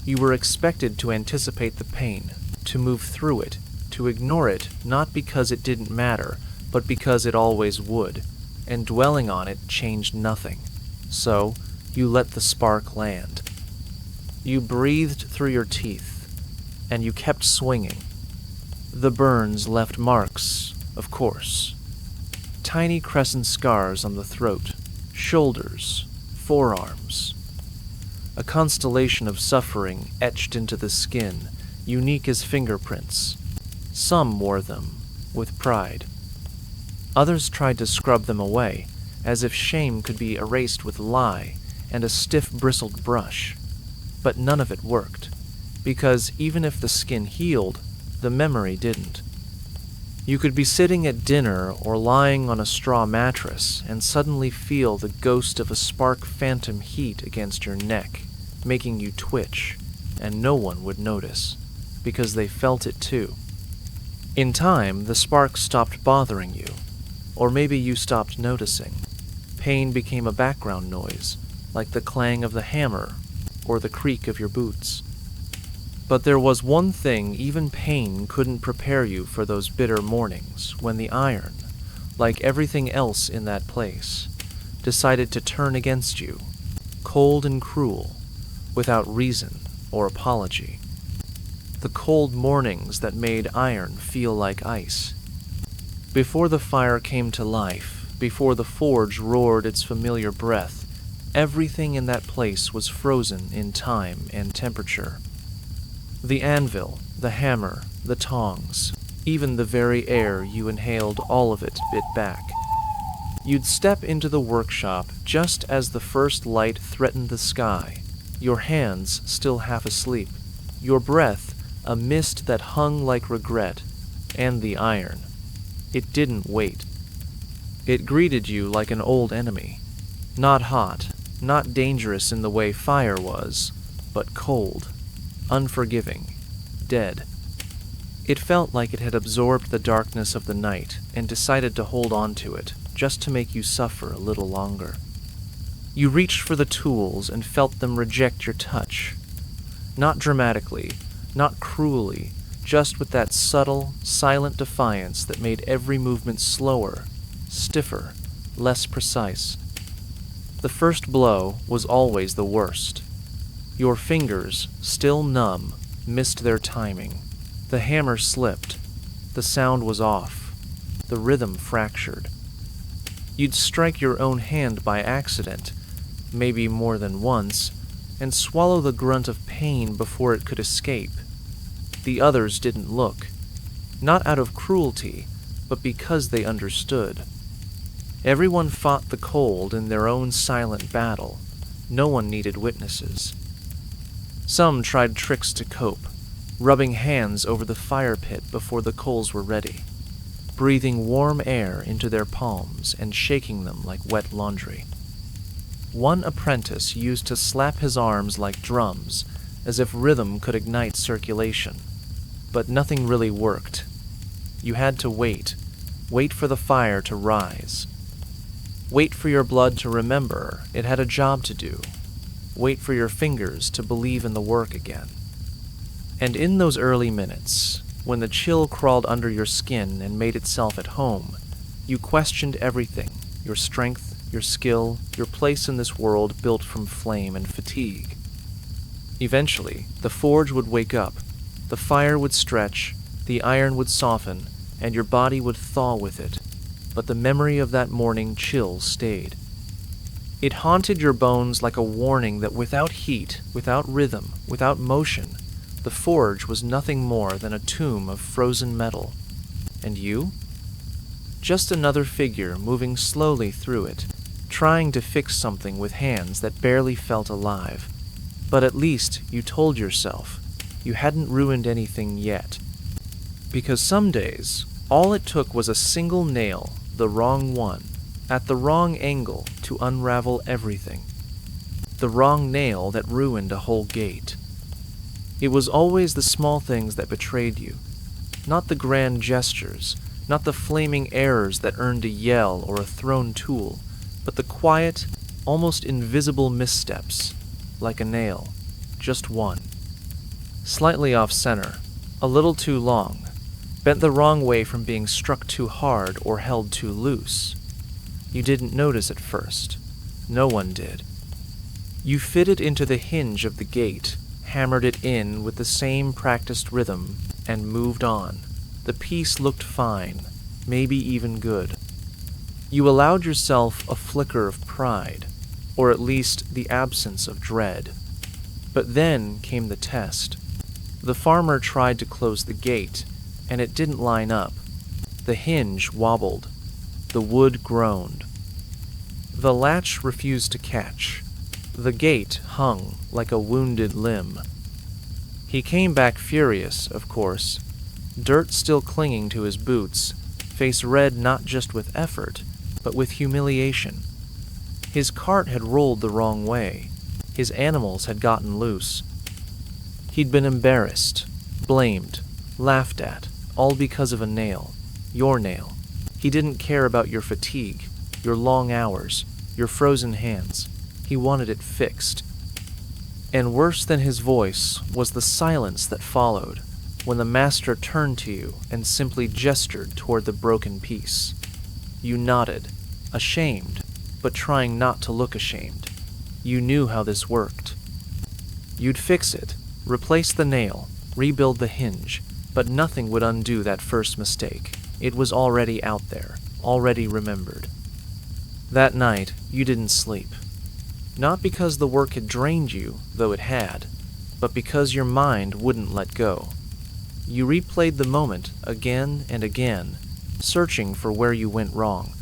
You were expected to anticipate the pain, to move through it, to ignore it not because it didn't matter, but because it always would, and dwelling on it changed nothing. So, you let the spark land. You breathed through your teeth, and you kept swinging. The burns left marks, of course. Tiny crescent scars on the throat, shoulders, forearms. A constellation of suffering etched into the skin, unique as fingerprints. Some wore them with pride. Others tried to scrub them away, as if shame could be erased with lye and a stiff bristled brush. But none of it worked, because even if the skin healed, the memory didn't. You could be sitting at dinner or lying on a straw mattress and suddenly feel the ghost of a spark phantom heat against your neck, making you twitch, and no one would notice, because they felt it too. In time, the spark stopped bothering you, or maybe you stopped noticing. Pain became a background noise, like the clang of the hammer or the creak of your boots. But there was one thing even pain couldn't prepare you for those bitter mornings when the iron, like everything else in that place, decided to turn against you, cold and cruel, without reason or apology. The cold mornings that made iron feel like ice. Before the fire came to life, before the forge roared its familiar breath, everything in that place was frozen in time and temperature. The anvil, the hammer, the tongs, even the very air you inhaled, all of it bit back. You'd step into the workshop just as the first light threatened the sky, your hands still half asleep, your breath a mist that hung like regret, and the iron. It didn't wait. It greeted you like an old enemy. Not hot, not dangerous in the way fire was, but cold, unforgiving, dead. It felt like it had absorbed the darkness of the night and decided to hold on to it, just to make you suffer a little longer. You reached for the tools and felt them reject your touch. Not dramatically, not cruelly, just with that subtle, silent defiance that made every movement slower, stiffer, less precise. The first blow was always the worst. Your fingers, still numb, missed their timing. The hammer slipped. The sound was off. The rhythm fractured. You'd strike your own hand by accident, maybe more than once, and swallow the grunt of pain before it could escape. The others didn't look, not out of cruelty, but because they understood. Everyone fought the cold in their own silent battle. No one needed witnesses. Some tried tricks to cope, rubbing hands over the fire pit before the coals were ready, breathing warm air into their palms and shaking them like wet laundry. One apprentice used to slap his arms like drums, as if rhythm could ignite circulation. But nothing really worked. You had to wait for the fire to rise. Wait for your blood to remember it had a job to do. Wait for your fingers to believe in the work again. And in those early minutes, when the chill crawled under your skin and made itself at home, you questioned everything, your strength, your skill, your place in this world built from flame and fatigue. Eventually, the forge would wake up, the fire would stretch, the iron would soften, and your body would thaw with it, but the memory of that morning chill stayed. It haunted your bones like a warning that without heat, without rhythm, without motion, the forge was nothing more than a tomb of frozen metal. And you? Just another figure moving slowly through it, trying to fix something with hands that barely felt alive. But at least, you told yourself, you hadn't ruined anything yet. Because some days, all it took was a single nail, the wrong one, at the wrong angle to unravel everything. The wrong nail that ruined a whole gate. It was always the small things that betrayed you, not the grand gestures, not the flaming errors that earned a yell or a thrown tool, but the quiet, almost invisible missteps, like a nail, just one. Slightly off center, a little too long, bent the wrong way from being struck too hard or held too loose. You didn't notice at first. No one did. You fit it into the hinge of the gate, hammered it in with the same practiced rhythm, and moved on. The piece looked fine, maybe even good. You allowed yourself a flicker of pride, or at least the absence of dread. But then came the test. The farmer tried to close the gate, and it didn't line up. The hinge wobbled. The wood groaned. The latch refused to catch. The gate hung like a wounded limb. He came back furious, of course, dirt still clinging to his boots, face red not just with effort, but with humiliation. His cart had rolled the wrong way. His animals had gotten loose. He'd been embarrassed, blamed, laughed at, all because of a nail. Your nail. He didn't care about your fatigue, your long hours, your frozen hands. He wanted it fixed. And worse than his voice was the silence that followed, when the master turned to you and simply gestured toward the broken piece. You nodded, ashamed, but trying not to look ashamed. You knew how this worked. You'd fix it, replace the nail, rebuild the hinge, but nothing would undo that first mistake. It was already out there, already remembered. That night, you didn't sleep. Not because the work had drained you, though it had, but because your mind wouldn't let go. You replayed the moment again and again, searching for where you went wrong.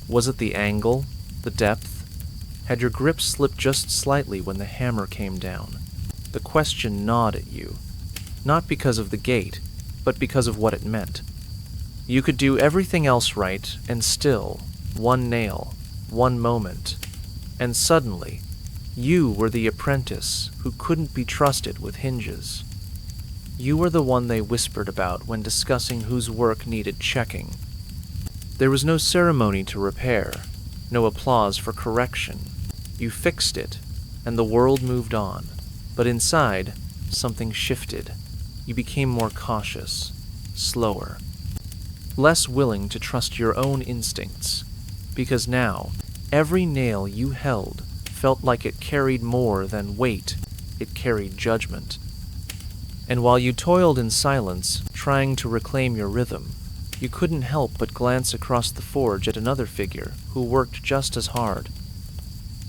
Was it the angle, the depth? Had your grip slipped just slightly when the hammer came down? The question gnawed at you, not because of the gate, but because of what it meant. You could do everything else right, and still, one nail, one moment, and suddenly, you were the apprentice who couldn't be trusted with hinges. You were the one they whispered about when discussing whose work needed checking. There was no ceremony to repair, no applause for correction. You fixed it, and the world moved on. But inside, something shifted. You became more cautious, slower, less willing to trust your own instincts, because now, every nail you held felt like it carried more than weight, it carried judgment. And while you toiled in silence, trying to reclaim your rhythm, you couldn't help but glance across the forge at another figure who worked just as hard.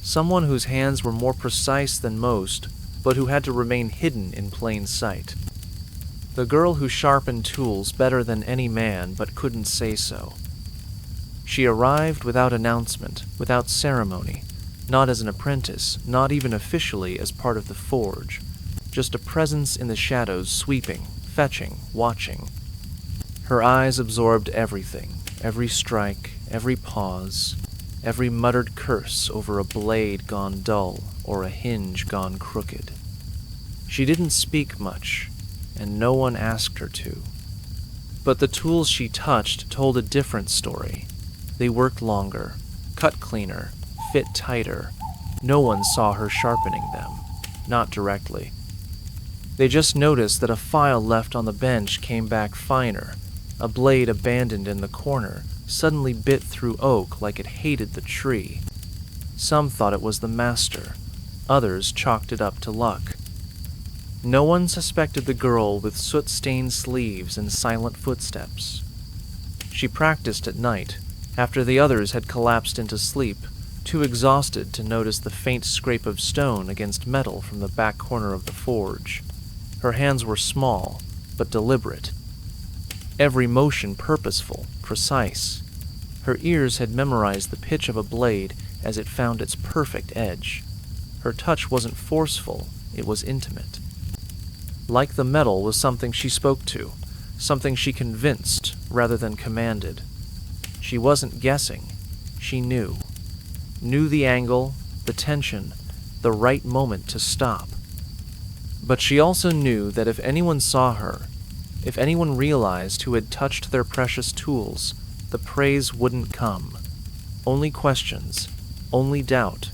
Someone whose hands were more precise than most, but who had to remain hidden in plain sight. The girl who sharpened tools better than any man but couldn't say so. She arrived without announcement, without ceremony, not as an apprentice, not even officially as part of the forge, just a presence in the shadows sweeping, fetching, watching. Her eyes absorbed everything, every strike, every pause, every muttered curse over a blade gone dull or a hinge gone crooked. She didn't speak much, and no one asked her to. But the tools she touched told a different story. They worked longer, cut cleaner, fit tighter. No one saw her sharpening them, not directly. They just noticed that a file left on the bench came back finer. A blade abandoned in the corner suddenly bit through oak like it hated the tree. Some thought it was the master. Others chalked it up to luck. No one suspected the girl with soot-stained sleeves and silent footsteps. She practiced at night, after the others had collapsed into sleep, too exhausted to notice the faint scrape of stone against metal from the back corner of the forge. Her hands were small, but deliberate. Every motion purposeful, precise. Her ears had memorized the pitch of a blade as it found its perfect edge. Her touch wasn't forceful, it was intimate. Like the metal was something she spoke to, something she convinced rather than commanded. She wasn't guessing, she knew. Knew the angle, the tension, the right moment to stop. But she also knew that if anyone saw her, if anyone realized who had touched their precious tools, the praise wouldn't come. Only questions. only doubt,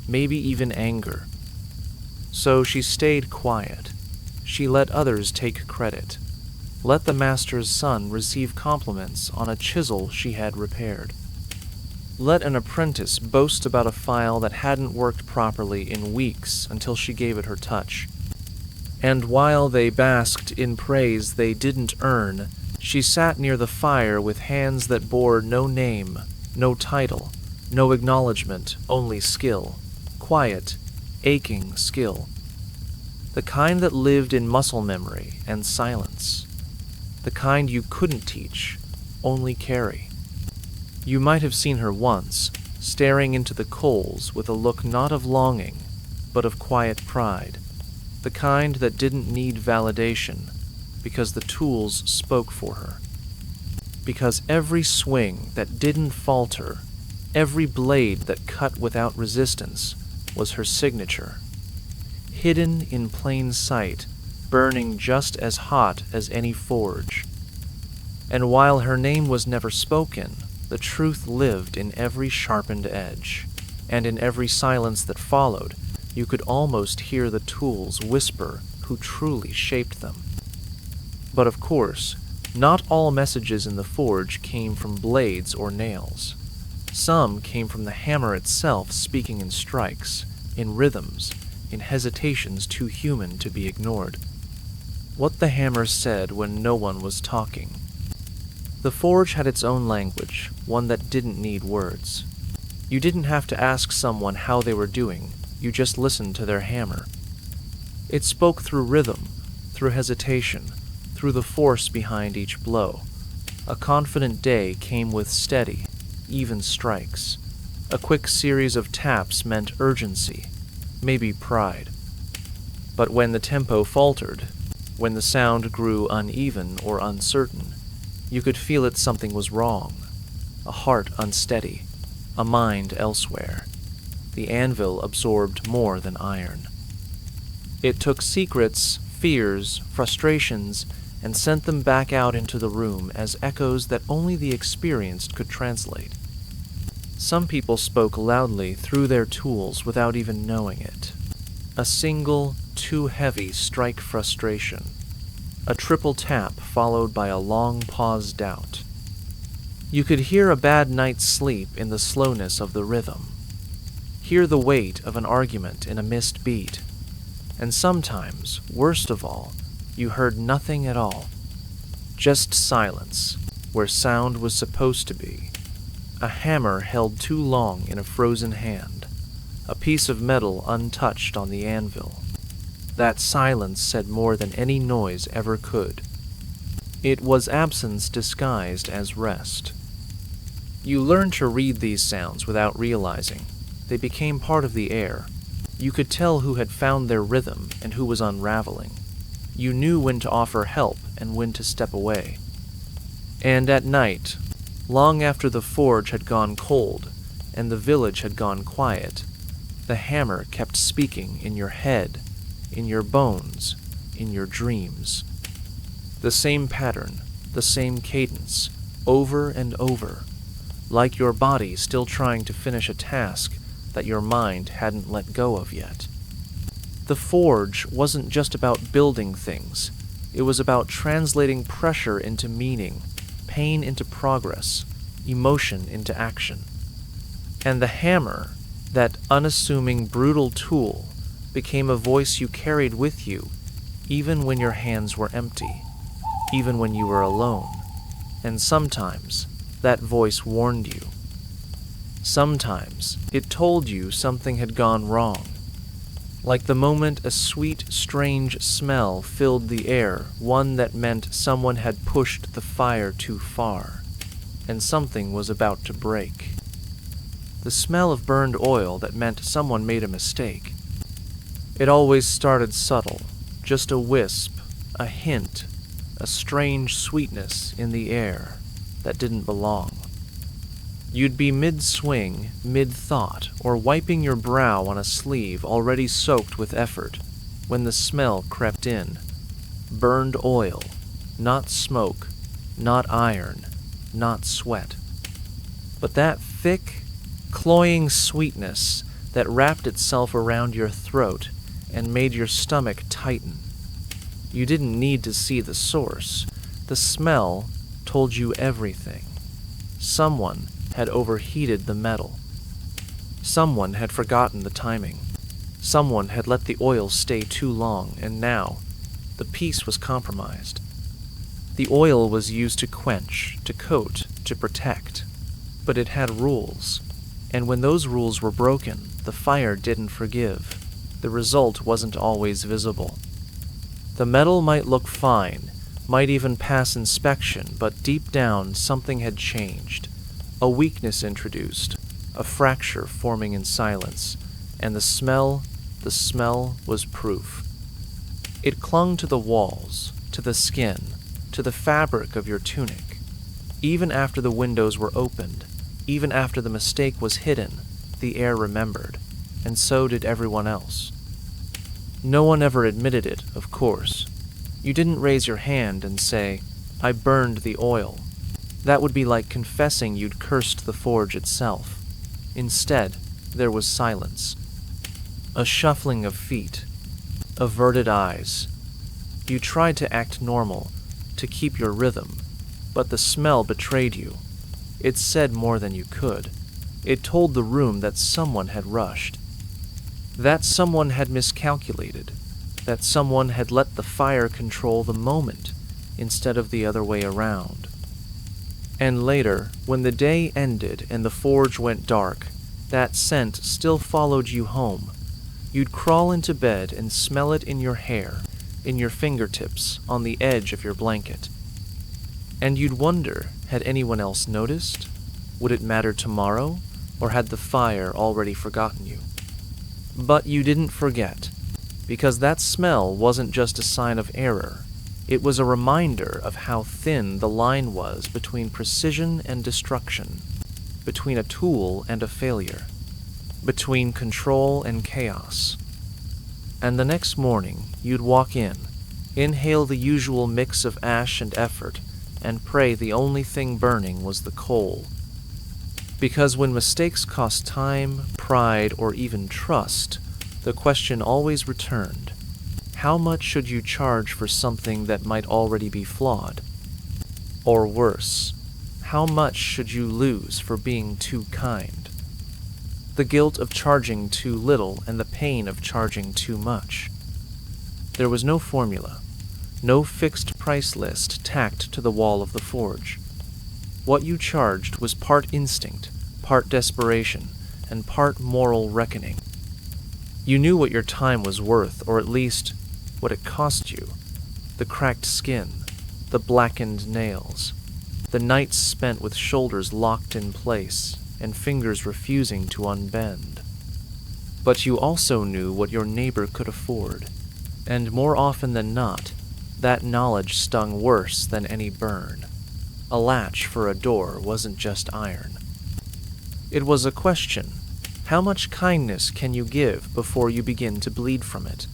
maybe even anger. So she stayed quiet. She let others take credit. Let the master's son receive compliments on a chisel she had repaired. Let an apprentice boast about a file that hadn't worked properly in weeks until she gave it her touch. And while they basked in praise they didn't earn, she sat near the fire with hands that bore no name, no title, no acknowledgement, only skill. Quiet, aching skill. The kind that lived in muscle memory and silence. The kind you couldn't teach, only carry. You might have seen her once, staring into the coals with a look not of longing, but of quiet pride. The kind that didn't need validation, because the tools spoke for her. Because every swing that didn't falter, every blade that cut without resistance, was her signature. Hidden in plain sight, burning just as hot as any forge. And while her name was never spoken, the truth lived in every sharpened edge, and in every silence that followed, you could almost hear the tools whisper who truly shaped them. But of course, not all messages in the forge came from blades or nails. Some came from the hammer itself speaking in strikes, in rhythms, in hesitations too human to be ignored. What the hammer said when no one was talking. The forge had its own language, one that didn't need words. You didn't have to ask someone how they were doing, you just listened to their hammer. It spoke through rhythm, through hesitation, through the force behind each blow. A confident day came with steady, even strikes. A quick series of taps meant urgency, maybe pride. But when the tempo faltered, when the sound grew uneven or uncertain, you could feel that something was wrong. A heart unsteady, a mind elsewhere. The anvil absorbed more than iron. It took secrets, fears, frustrations, and sent them back out into the room as echoes that only the experienced could translate. Some people spoke loudly through their tools without even knowing it. A single, too heavy strike frustration. A triple tap followed by a long pause doubt. You could hear a bad night's sleep in the slowness of the rhythm. Hear the weight of an argument in a missed beat. And sometimes, worst of all, you heard nothing at all. Just silence, where sound was supposed to be. A hammer held too long in a frozen hand. A piece of metal untouched on the anvil. That silence said more than any noise ever could. It was absence disguised as rest. You learned to read these sounds without realizing. They became part of the air. You could tell who had found their rhythm and who was unraveling. You knew when to offer help and when to step away. And at night, long after the forge had gone cold and the village had gone quiet, the hammer kept speaking in your head, in your bones, in your dreams. The same pattern, the same cadence, over and over, like your body still trying to finish a task that your mind hadn't let go of yet. The forge wasn't just about building things. It was about translating pressure into meaning, pain into progress, emotion into action. And the hammer, that unassuming, brutal tool, became a voice you carried with you, even when your hands were empty, even when you were alone. And sometimes, that voice warned you. Sometimes, it told you something had gone wrong. Like the moment a sweet, strange smell filled the air, one that meant someone had pushed the fire too far, and something was about to break. The smell of burned oil that meant someone made a mistake. It always started subtle, just a wisp, a hint, a strange sweetness in the air that didn't belong. You'd be mid-swing, mid-thought, or wiping your brow on a sleeve already soaked with effort, when the smell crept in. Burned oil, not smoke, not iron, not sweat. But that thick, cloying sweetness that wrapped itself around your throat and made your stomach tighten. You didn't need to see the source. The smell told you everything. Someone had overheated the metal. Someone had forgotten the timing. Someone had let the oil stay too long, and now the piece was compromised. The oil was used to quench, to coat, to protect, but it had rules, and when those rules were broken, the fire didn't forgive. The result wasn't always visible. The metal might look fine, might even pass inspection, but deep down something had changed. A weakness introduced, a fracture forming in silence, and the smell was proof. It clung to the walls, to the skin, to the fabric of your tunic. Even after the windows were opened, even after the mistake was hidden, the air remembered, and so did everyone else. No one ever admitted it, of course. You didn't raise your hand and say, "I burned the oil." That would be like confessing you'd cursed the forge itself. Instead, there was silence. A shuffling of feet, averted eyes. You tried to act normal, to keep your rhythm, but the smell betrayed you. It said more than you could. It told the room that someone had rushed, that someone had miscalculated, that someone had let the fire control the moment instead of the other way around. And later, when the day ended and the forge went dark, that scent still followed you home. You'd crawl into bed and smell it in your hair, in your fingertips, on the edge of your blanket. And you'd wonder, had anyone else noticed? Would it matter tomorrow, or had the fire already forgotten you? But you didn't forget, because that smell wasn't just a sign of error. It was a reminder of how thin the line was between precision and destruction, between a tool and a failure, between control and chaos. And the next morning, you'd walk in, inhale the usual mix of ash and effort, and pray the only thing burning was the coal. Because when mistakes cost time, pride, or even trust, the question always returned: how much should you charge for something that might already be flawed? Or worse, how much should you lose for being too kind? The guilt of charging too little and the pain of charging too much. There was no formula, no fixed price list tacked to the wall of the forge. What you charged was part instinct, part desperation, and part moral reckoning. You knew what your time was worth, or at least what it cost you. The cracked skin, the blackened nails, the nights spent with shoulders locked in place and fingers refusing to unbend. But you also knew what your neighbor could afford, and more often than not, that knowledge stung worse than any burn. A latch for a door wasn't just iron. It was a question: how much kindness can you give before you begin to bleed from it?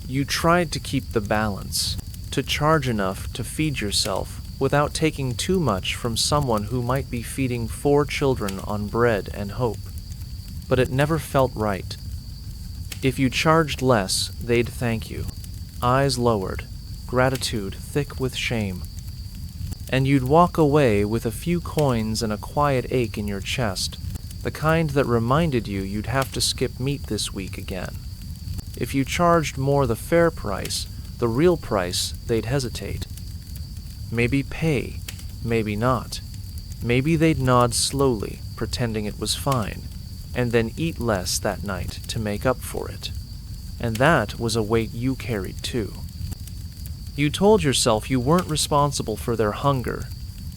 You tried to keep the balance, to charge enough to feed yourself without taking too much from someone who might be feeding 4 children on bread and hope. But it never felt right. If you charged less, they'd thank you, eyes lowered, gratitude thick with shame. And you'd walk away with a few coins and a quiet ache in your chest, the kind that reminded you you'd have to skip meat this week again. If you charged more the fair price, the real price, they'd hesitate. Maybe pay, maybe not. Maybe they'd nod slowly, pretending it was fine, and then eat less that night to make up for it. And that was a weight you carried too. You told yourself you weren't responsible for their hunger,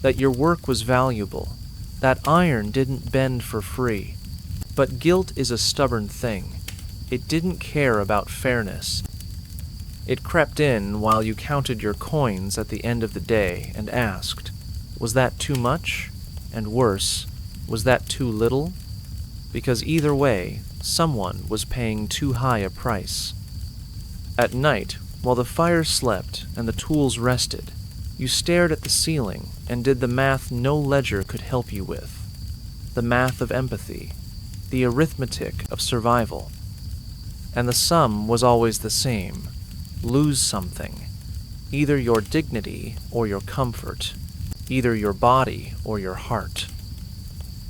that your work was valuable, that iron didn't bend for free. But guilt is a stubborn thing. It didn't care about fairness. It crept in while you counted your coins at the end of the day and asked, was that too much? And worse, was that too little? Because either way, someone was paying too high a price. At night, while the fire slept and the tools rested, you stared at the ceiling and did the math no ledger could help you with. the math of empathy, the arithmetic of survival. And the sum was always the same: lose something, either your dignity or your comfort, either your body or your heart.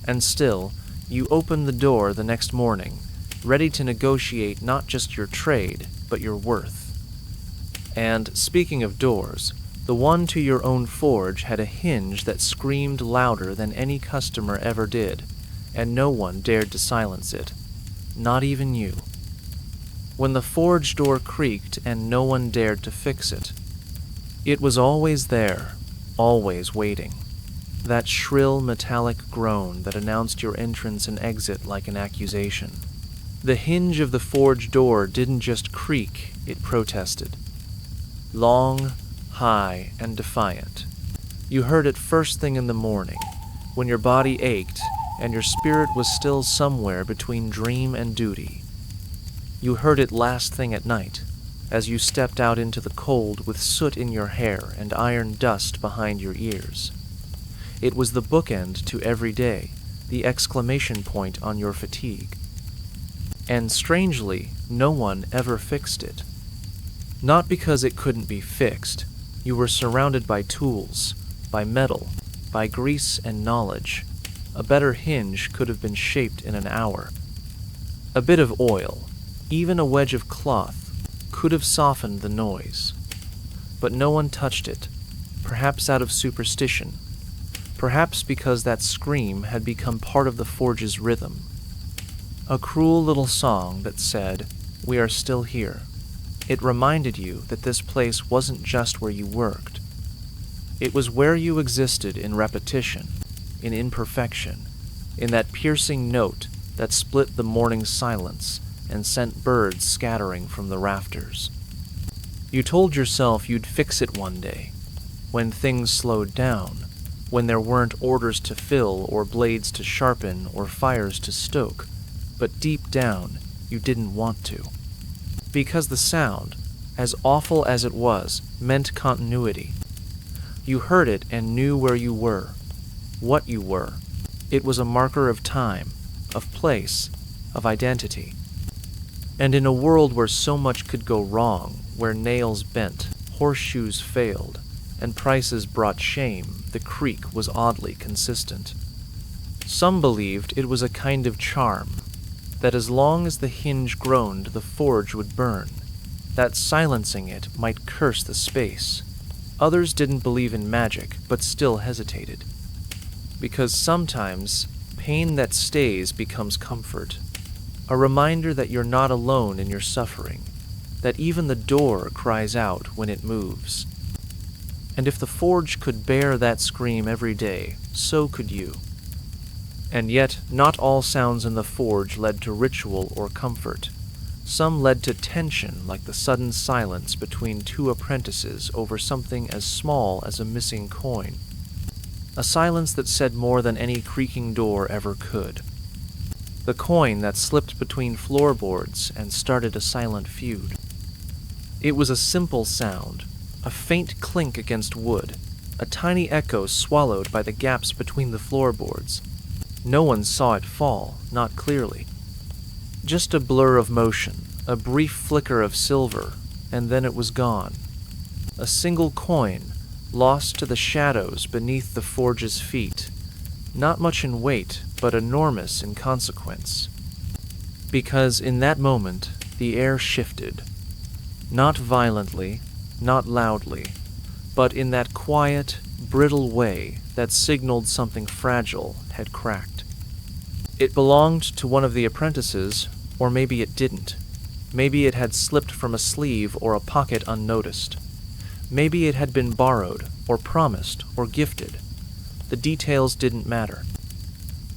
And still, you open the door the next morning, ready to negotiate not just your trade, but your worth. And, speaking of doors, the one to your own forge had a hinge that screamed louder than any customer ever did, and no one dared to silence it, not even you. When the forge door creaked and no one dared to fix it, it was always there, always waiting. That shrill metallic groan that announced your entrance and exit like an accusation. The hinge of the forge door didn't just creak, it protested. Long, high, and defiant. You heard it first thing in the morning, when your body ached and your spirit was still somewhere between dream and duty. You heard it last thing at night, as you stepped out into the cold with soot in your hair and iron dust behind your ears. It was the bookend to every day, the exclamation point on your fatigue. And strangely, no one ever fixed it. Not because it couldn't be fixed. You were surrounded by tools, by metal, by grease and knowledge. A better hinge could have been shaped in an hour. A bit of oil, even a wedge of cloth, could have softened the noise. But no one touched it, perhaps out of superstition, perhaps because that scream had become part of the forge's rhythm. A cruel little song that said, "We are still here." It reminded you that this place wasn't just where you worked. It was where you existed in repetition, in imperfection, in that piercing note that split the morning silence and sent birds scattering from the rafters. You told yourself you'd fix it one day, when things slowed down, when there weren't orders to fill or blades to sharpen or fires to stoke, but deep down you didn't want to. Because the sound, as awful as it was, meant continuity. You heard it and knew where you were, what you were. It was a marker of time, of place, of identity. And in a world where so much could go wrong, where nails bent, horseshoes failed, and prices brought shame, the creak was oddly consistent. Some believed it was a kind of charm, that as long as the hinge groaned, the forge would burn, that silencing it might curse the space. Others didn't believe in magic, but still hesitated. Because sometimes, pain that stays becomes comfort, a reminder that you're not alone in your suffering, that even the door cries out when it moves. And if the forge could bear that scream every day, so could you. And yet, not all sounds in the forge led to ritual or comfort. Some led to tension, like the sudden silence between two apprentices over something as small as a missing coin. A silence that said more than any creaking door ever could. The coin that slipped between floorboards and started a silent feud. It was a simple sound, a faint clink against wood, a tiny echo swallowed by the gaps between the floorboards. No one saw it fall, not clearly. Just a blur of motion, a brief flicker of silver, and then it was gone. A single coin, lost to the shadows beneath the forge's feet, not much in weight, but enormous in consequence. Because in that moment, the air shifted. Not violently, not loudly, but in that quiet, brittle way that signaled something fragile had cracked. It belonged to one of the apprentices, or maybe it didn't. Maybe it had slipped from a sleeve or a pocket unnoticed. Maybe it had been borrowed, or promised, or gifted. The details didn't matter.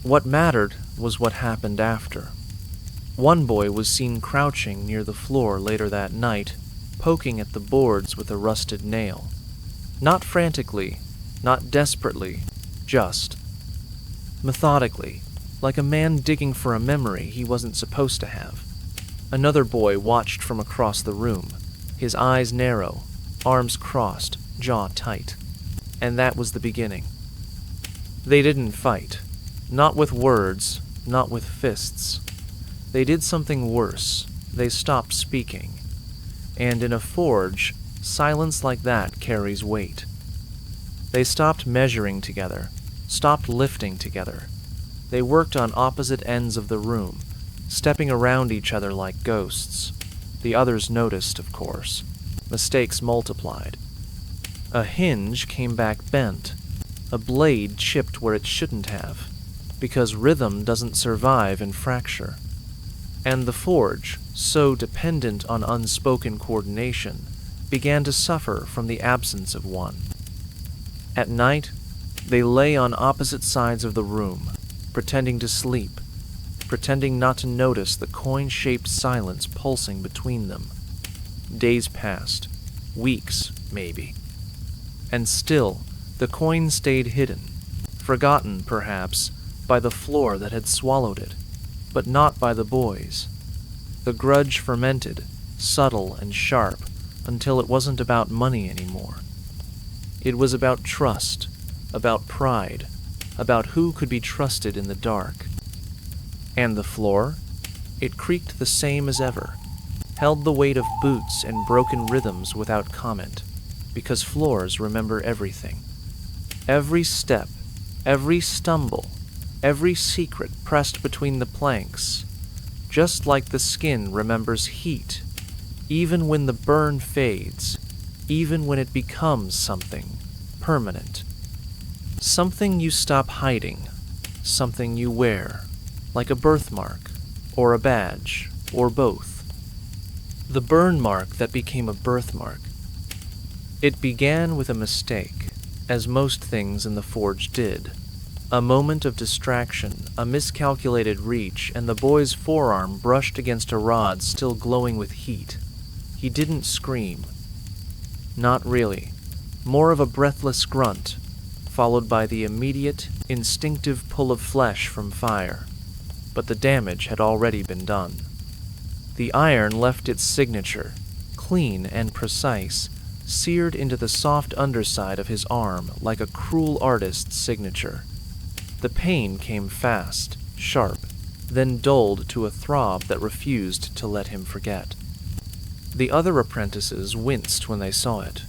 What mattered was what happened after. One boy was seen crouching near the floor later that night, poking at the boards with a rusted nail. Not frantically, not desperately, just methodically, like a man digging for a memory he wasn't supposed to have. Another boy watched from across the room, his eyes narrow, arms crossed, jaw tight. And that was the beginning. They didn't fight. Not with words, not with fists. They did something worse. They stopped speaking. And in a forge, silence like that carries weight. They stopped measuring together, stopped lifting together. They worked on opposite ends of the room, stepping around each other like ghosts. The others noticed, of course. Mistakes multiplied. A hinge came back bent. A blade chipped where it shouldn't have, because rhythm doesn't survive in fracture. And the forge, so dependent on unspoken coordination, began to suffer from the absence of one. At night, they lay on opposite sides of the room, pretending to sleep, pretending not to notice the coin-shaped silence pulsing between them. Days passed, weeks, maybe. And still, the coin stayed hidden, forgotten, perhaps, by the floor that had swallowed it, but not by the boys. The grudge fermented, subtle and sharp, until it wasn't about money anymore. It was about trust, about pride, about who could be trusted in the dark. And the floor? It creaked the same as ever, held the weight of boots and broken rhythms without comment, because floors remember everything. Every step, every stumble, every secret pressed between the planks, just like the skin remembers heat, even when the burn fades, even when it becomes something permanent. Something you stop hiding, something you wear, like a birthmark, or a badge, or both. The burn mark that became a birthmark. It began with a mistake, as most things in the forge did. A moment of distraction, a miscalculated reach, and the boy's forearm brushed against a rod still glowing with heat. He didn't scream. Not really. More of a breathless grunt, followed by the immediate, instinctive pull of flesh from fire. But the damage had already been done. The iron left its signature, clean and precise, seared into the soft underside of his arm like a cruel artist's signature. The pain came fast, sharp, then dulled to a throb that refused to let him forget. The other apprentices winced when they saw it.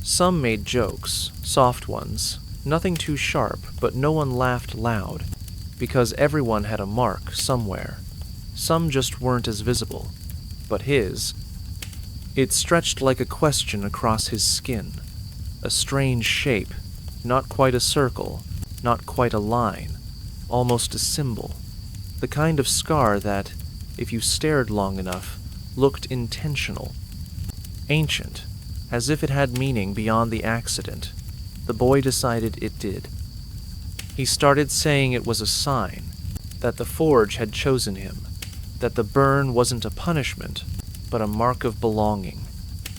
Some made jokes, soft ones, nothing too sharp, but no one laughed loud, because everyone had a mark somewhere. Some just weren't as visible, but his. It stretched like a question across his skin, a strange shape, not quite a circle, not quite a line, almost a symbol, the kind of scar that, if you stared long enough, looked intentional, ancient, as if it had meaning beyond the accident. The boy decided it did. He started saying it was a sign, that the forge had chosen him, that the burn wasn't a punishment, but a mark of belonging,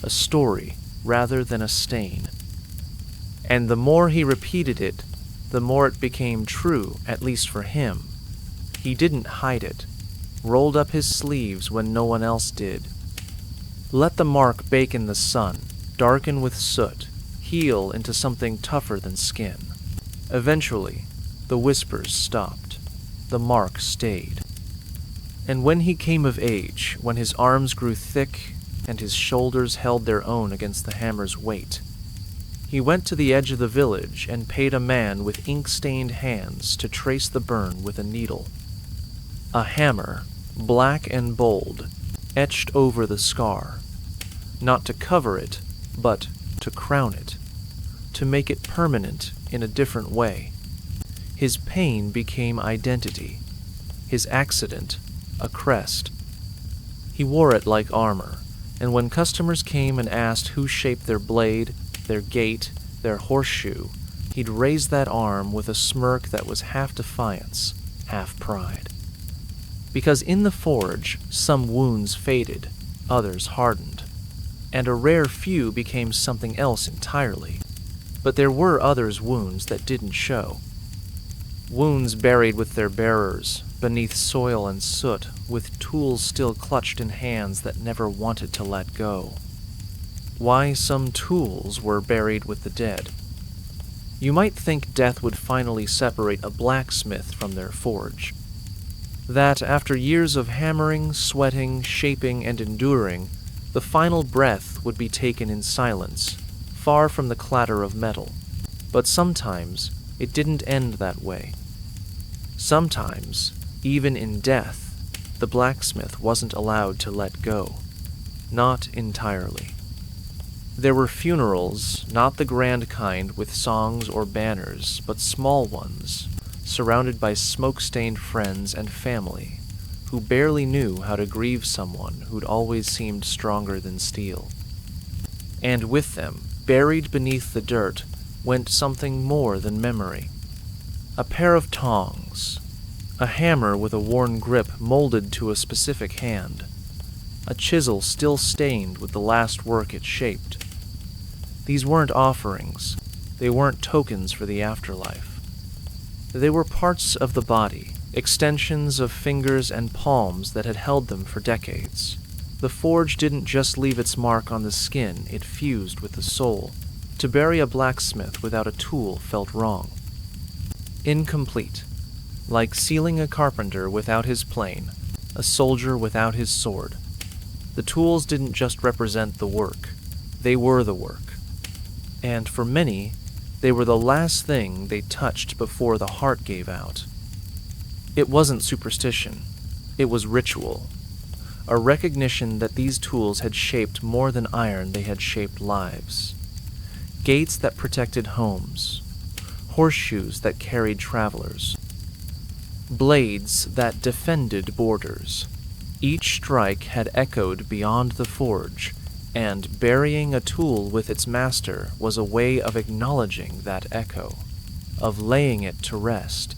a story rather than a stain. And the more he repeated it, the more it became true, at least for him. He didn't hide it, rolled up his sleeves when no one else did. Let the mark bake in the sun, darken with soot, heal into something tougher than skin. Eventually, the whispers stopped. The mark stayed. And when he came of age, when his arms grew thick and his shoulders held their own against the hammer's weight, he went to the edge of the village and paid a man with ink-stained hands to trace the burn with a needle. A hammer, black and bold, etched over the scar, not to cover it, but to crown it, to make it permanent in a different way. His pain became identity, his accident a crest. He wore it like armor, and when customers came and asked who shaped their blade, their gait, their horseshoe, he'd raise that arm with a smirk that was half defiance, half pride. Because in the forge, some wounds faded, others hardened, and a rare few became something else entirely. But there were others' wounds that didn't show. Wounds buried with their bearers, beneath soil and soot, with tools still clutched in hands that never wanted to let go. Why some tools were buried with the dead. You might think death would finally separate a blacksmith from their forge. That after years of hammering, sweating, shaping, and enduring, the final breath would be taken in silence, far from the clatter of metal. But sometimes it didn't end that way. Sometimes, even in death, the blacksmith wasn't allowed to let go. Not entirely. There were funerals, not the grand kind with songs or banners, but small ones, surrounded by smoke-stained friends and family, who barely knew how to grieve someone who'd always seemed stronger than steel. And with them, buried beneath the dirt, went something more than memory. A pair of tongs, a hammer with a worn grip molded to a specific hand, a chisel still stained with the last work it shaped. These weren't offerings, they weren't tokens for the afterlife. They were parts of the body, extensions of fingers and palms that had held them for decades. The forge didn't just leave its mark on the skin, it fused with the soul. To bury a blacksmith without a tool felt wrong. Incomplete. Like sealing a carpenter without his plane, a soldier without his sword. The tools didn't just represent the work, they were the work. And for many, they were the last thing they touched before the heart gave out. It wasn't superstition, it was ritual. A recognition that these tools had shaped more than iron, they had shaped lives. Gates that protected homes, horseshoes that carried travelers, blades that defended borders. Each strike had echoed beyond the forge, and burying a tool with its master was a way of acknowledging that echo, of laying it to rest.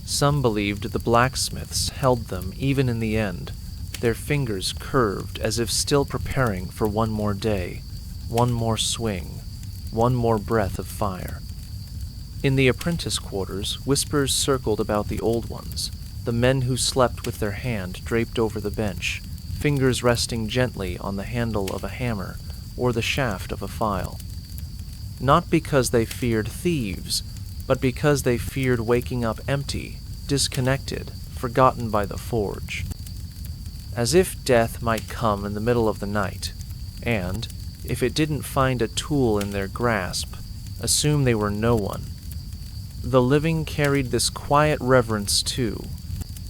Some believed the blacksmiths held them even in the end, their fingers curved as if still preparing for one more day, one more swing, one more breath of fire. In the apprentice quarters, whispers circled about the old ones, the men who slept with their hand draped over the bench, fingers resting gently on the handle of a hammer or the shaft of a file. Not because they feared thieves, but because they feared waking up empty, disconnected, forgotten by the forge. As if death might come in the middle of the night, and, if it didn't find a tool in their grasp, assume they were no one. The living carried this quiet reverence too,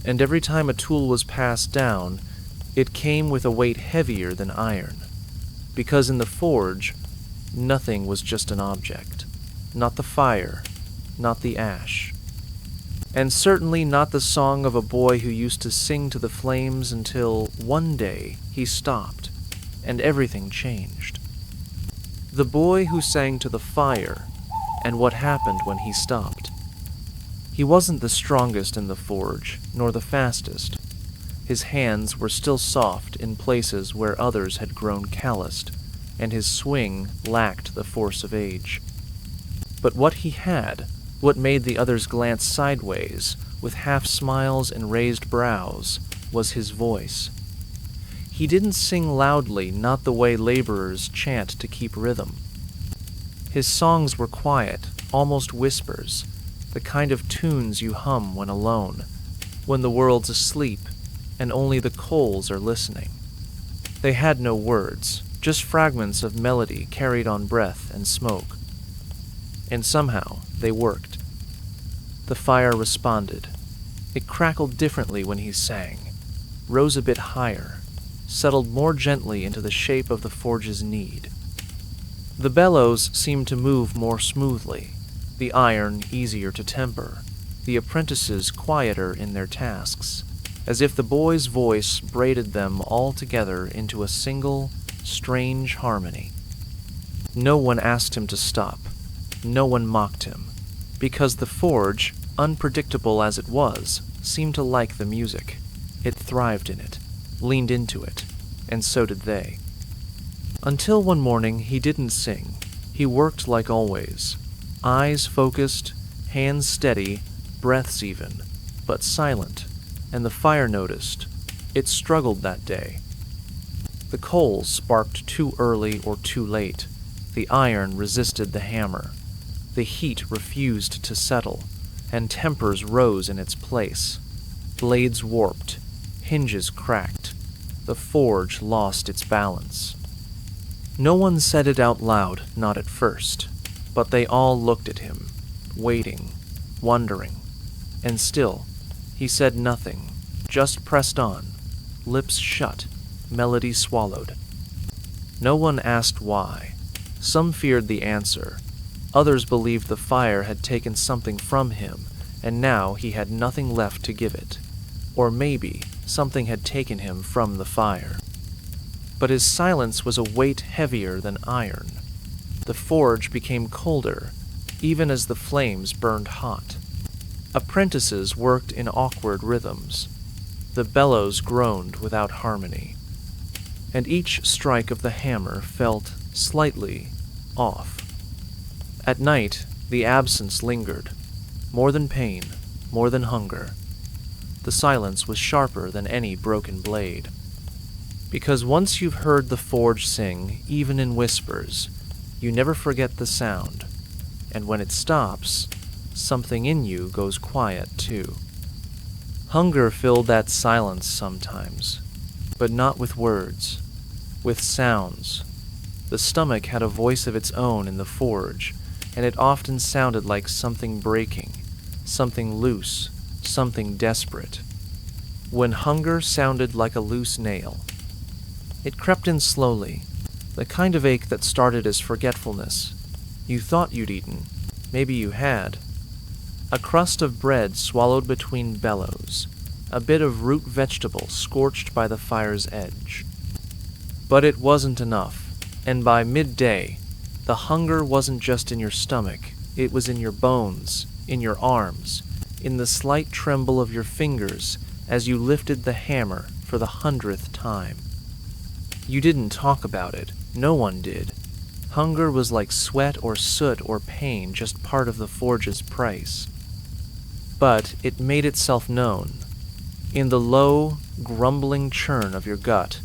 and every time a tool was passed down, it came with a weight heavier than iron, because in the forge, nothing was just an object, not the fire, not the ash, and certainly not the song of a boy who used to sing to the flames until one day he stopped, and everything changed. The boy who sang to the fire, and what happened when he stopped. He wasn't the strongest in the forge, nor the fastest. His hands were still soft in places where others had grown calloused, and his swing lacked the force of age. But what he had, what made the others glance sideways, with half-smiles and raised brows, was his voice. He didn't sing loudly, not the way laborers chant to keep rhythm. His songs were quiet, almost whispers, the kind of tunes you hum when alone, when the world's asleep and only the coals are listening. They had no words, just fragments of melody carried on breath and smoke. And somehow they worked. The fire responded. It crackled differently when he sang, rose a bit higher, settled more gently into the shape of the forge's need. The bellows seemed to move more smoothly, the iron easier to temper, the apprentices quieter in their tasks, as if the boy's voice braided them all together into a single, strange harmony. No one asked him to stop. No one mocked him, because the forge, unpredictable as it was, seemed to like the music. It thrived in it, leaned into it, and so did they. Until one morning he didn't sing. He worked like always, eyes focused, hands steady, breaths even, but silent, and the fire noticed. It struggled that day. The coals sparked too early or too late. The iron resisted the hammer. The heat refused to settle, and tempers rose in its place. Blades warped, hinges cracked. The forge lost its balance. No one said it out loud, not at first, but they all looked at him, waiting, wondering, and still, he said nothing, just pressed on, lips shut, melody swallowed. No one asked why. Some feared the answer. Others believed the fire had taken something from him, and now he had nothing left to give it. Or maybe something had taken him from the fire. But his silence was a weight heavier than iron. The forge became colder, even as the flames burned hot. Apprentices worked in awkward rhythms. The bellows groaned without harmony, and each strike of the hammer felt slightly off. At night, the absence lingered, more than pain, more than hunger. The silence was sharper than any broken blade. Because once you've heard the forge sing, even in whispers, you never forget the sound, and when it stops, something in you goes quiet too. Hunger filled that silence sometimes, but not with words, with sounds. The stomach had a voice of its own in the forge, and it often sounded like something breaking, something loose, something desperate. When hunger sounded like a loose nail, it crept in slowly, the kind of ache that started as forgetfulness. You thought you'd eaten, maybe you had. A crust of bread swallowed between bellows, a bit of root vegetable scorched by the fire's edge. But it wasn't enough, and by midday, the hunger wasn't just in your stomach, it was in your bones, in your arms, in the slight tremble of your fingers as you lifted the hammer for the 100th time. You didn't talk about it, no one did. Hunger was like sweat or soot or pain, just part of the forge's price. But it made itself known. In the low, grumbling churn of your gut,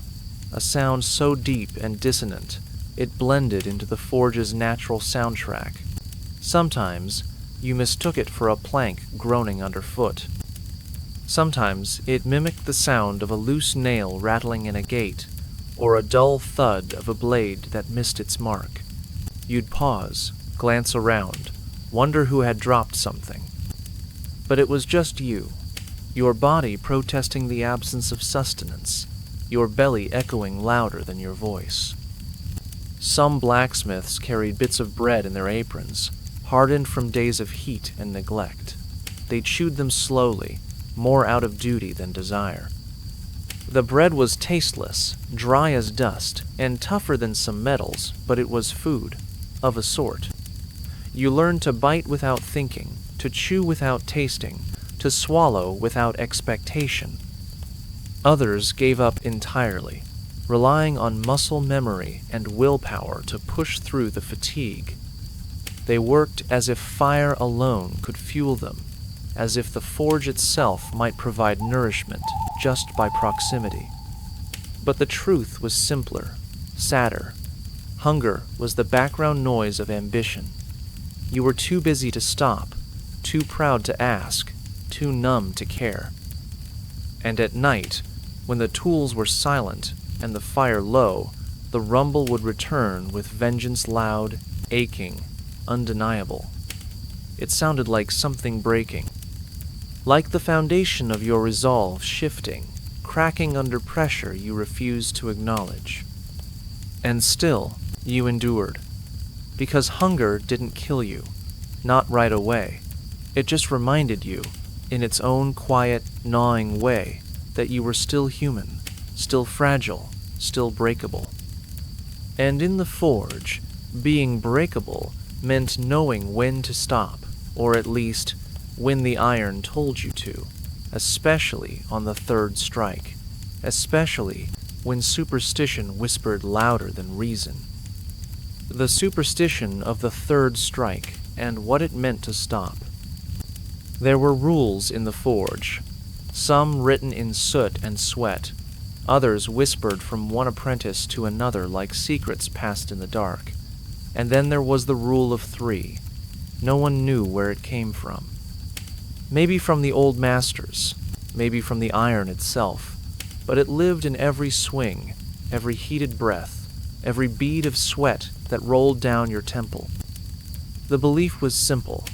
a sound so deep and dissonant, it blended into the forge's natural soundtrack. Sometimes, you mistook it for a plank groaning underfoot. Sometimes, it mimicked the sound of a loose nail rattling in a gate, or a dull thud of a blade that missed its mark. You'd pause, glance around, wonder who had dropped something. But it was just you, your body protesting the absence of sustenance, your belly echoing louder than your voice. Some blacksmiths carried bits of bread in their aprons, hardened from days of heat and neglect. They chewed them slowly, more out of duty than desire. The bread was tasteless, dry as dust, and tougher than some metals, but it was food, of a sort. You learned to bite without thinking, to chew without tasting, to swallow without expectation. Others gave up entirely, relying on muscle memory and willpower to push through the fatigue. They worked as if fire alone could fuel them, as if the forge itself might provide nourishment just by proximity. But the truth was simpler, sadder. Hunger was the background noise of ambition. You were too busy to stop, too proud to ask, too numb to care. And at night, when the tools were silent and the fire low, the rumble would return with vengeance loud, aching, undeniable. It sounded like something breaking, like the foundation of your resolve shifting, cracking under pressure you refused to acknowledge. And still, you endured, because hunger didn't kill you, not right away. It just reminded you, in its own quiet, gnawing way, that you were still human, still fragile, still breakable. And in the forge, being breakable meant knowing when to stop, or at least when the iron told you to, especially on the third strike, especially when superstition whispered louder than reason. The superstition of the third strike and what it meant to stop. There were rules in the forge, some written in soot and sweat, others whispered from one apprentice to another like secrets passed in the dark. And then there was the rule of 3. No one knew where it came from. Maybe from the old masters, maybe from the iron itself, but it lived in every swing, every heated breath, every bead of sweat that rolled down your temple. The belief was simple.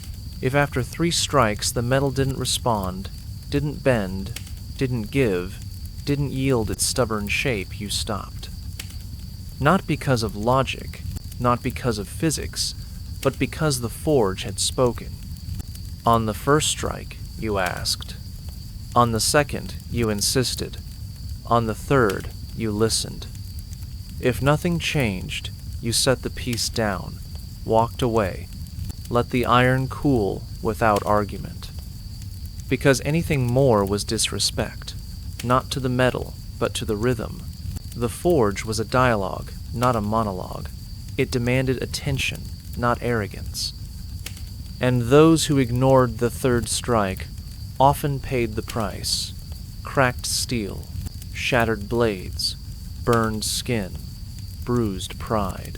If after 3 strikes the metal didn't respond, didn't bend, didn't give, didn't yield its stubborn shape, you stopped. Not because of logic, not because of physics, but because the forge had spoken. On the first strike, you asked. On the second, you insisted. On the third, you listened. If nothing changed, you set the piece down, walked away, let the iron cool without argument. Because anything more was disrespect, not to the metal, but to the rhythm. The forge was a dialogue, not a monologue. It demanded attention, not arrogance. And those who ignored the third strike often paid the price. Cracked steel, shattered blades, burned skin, bruised pride.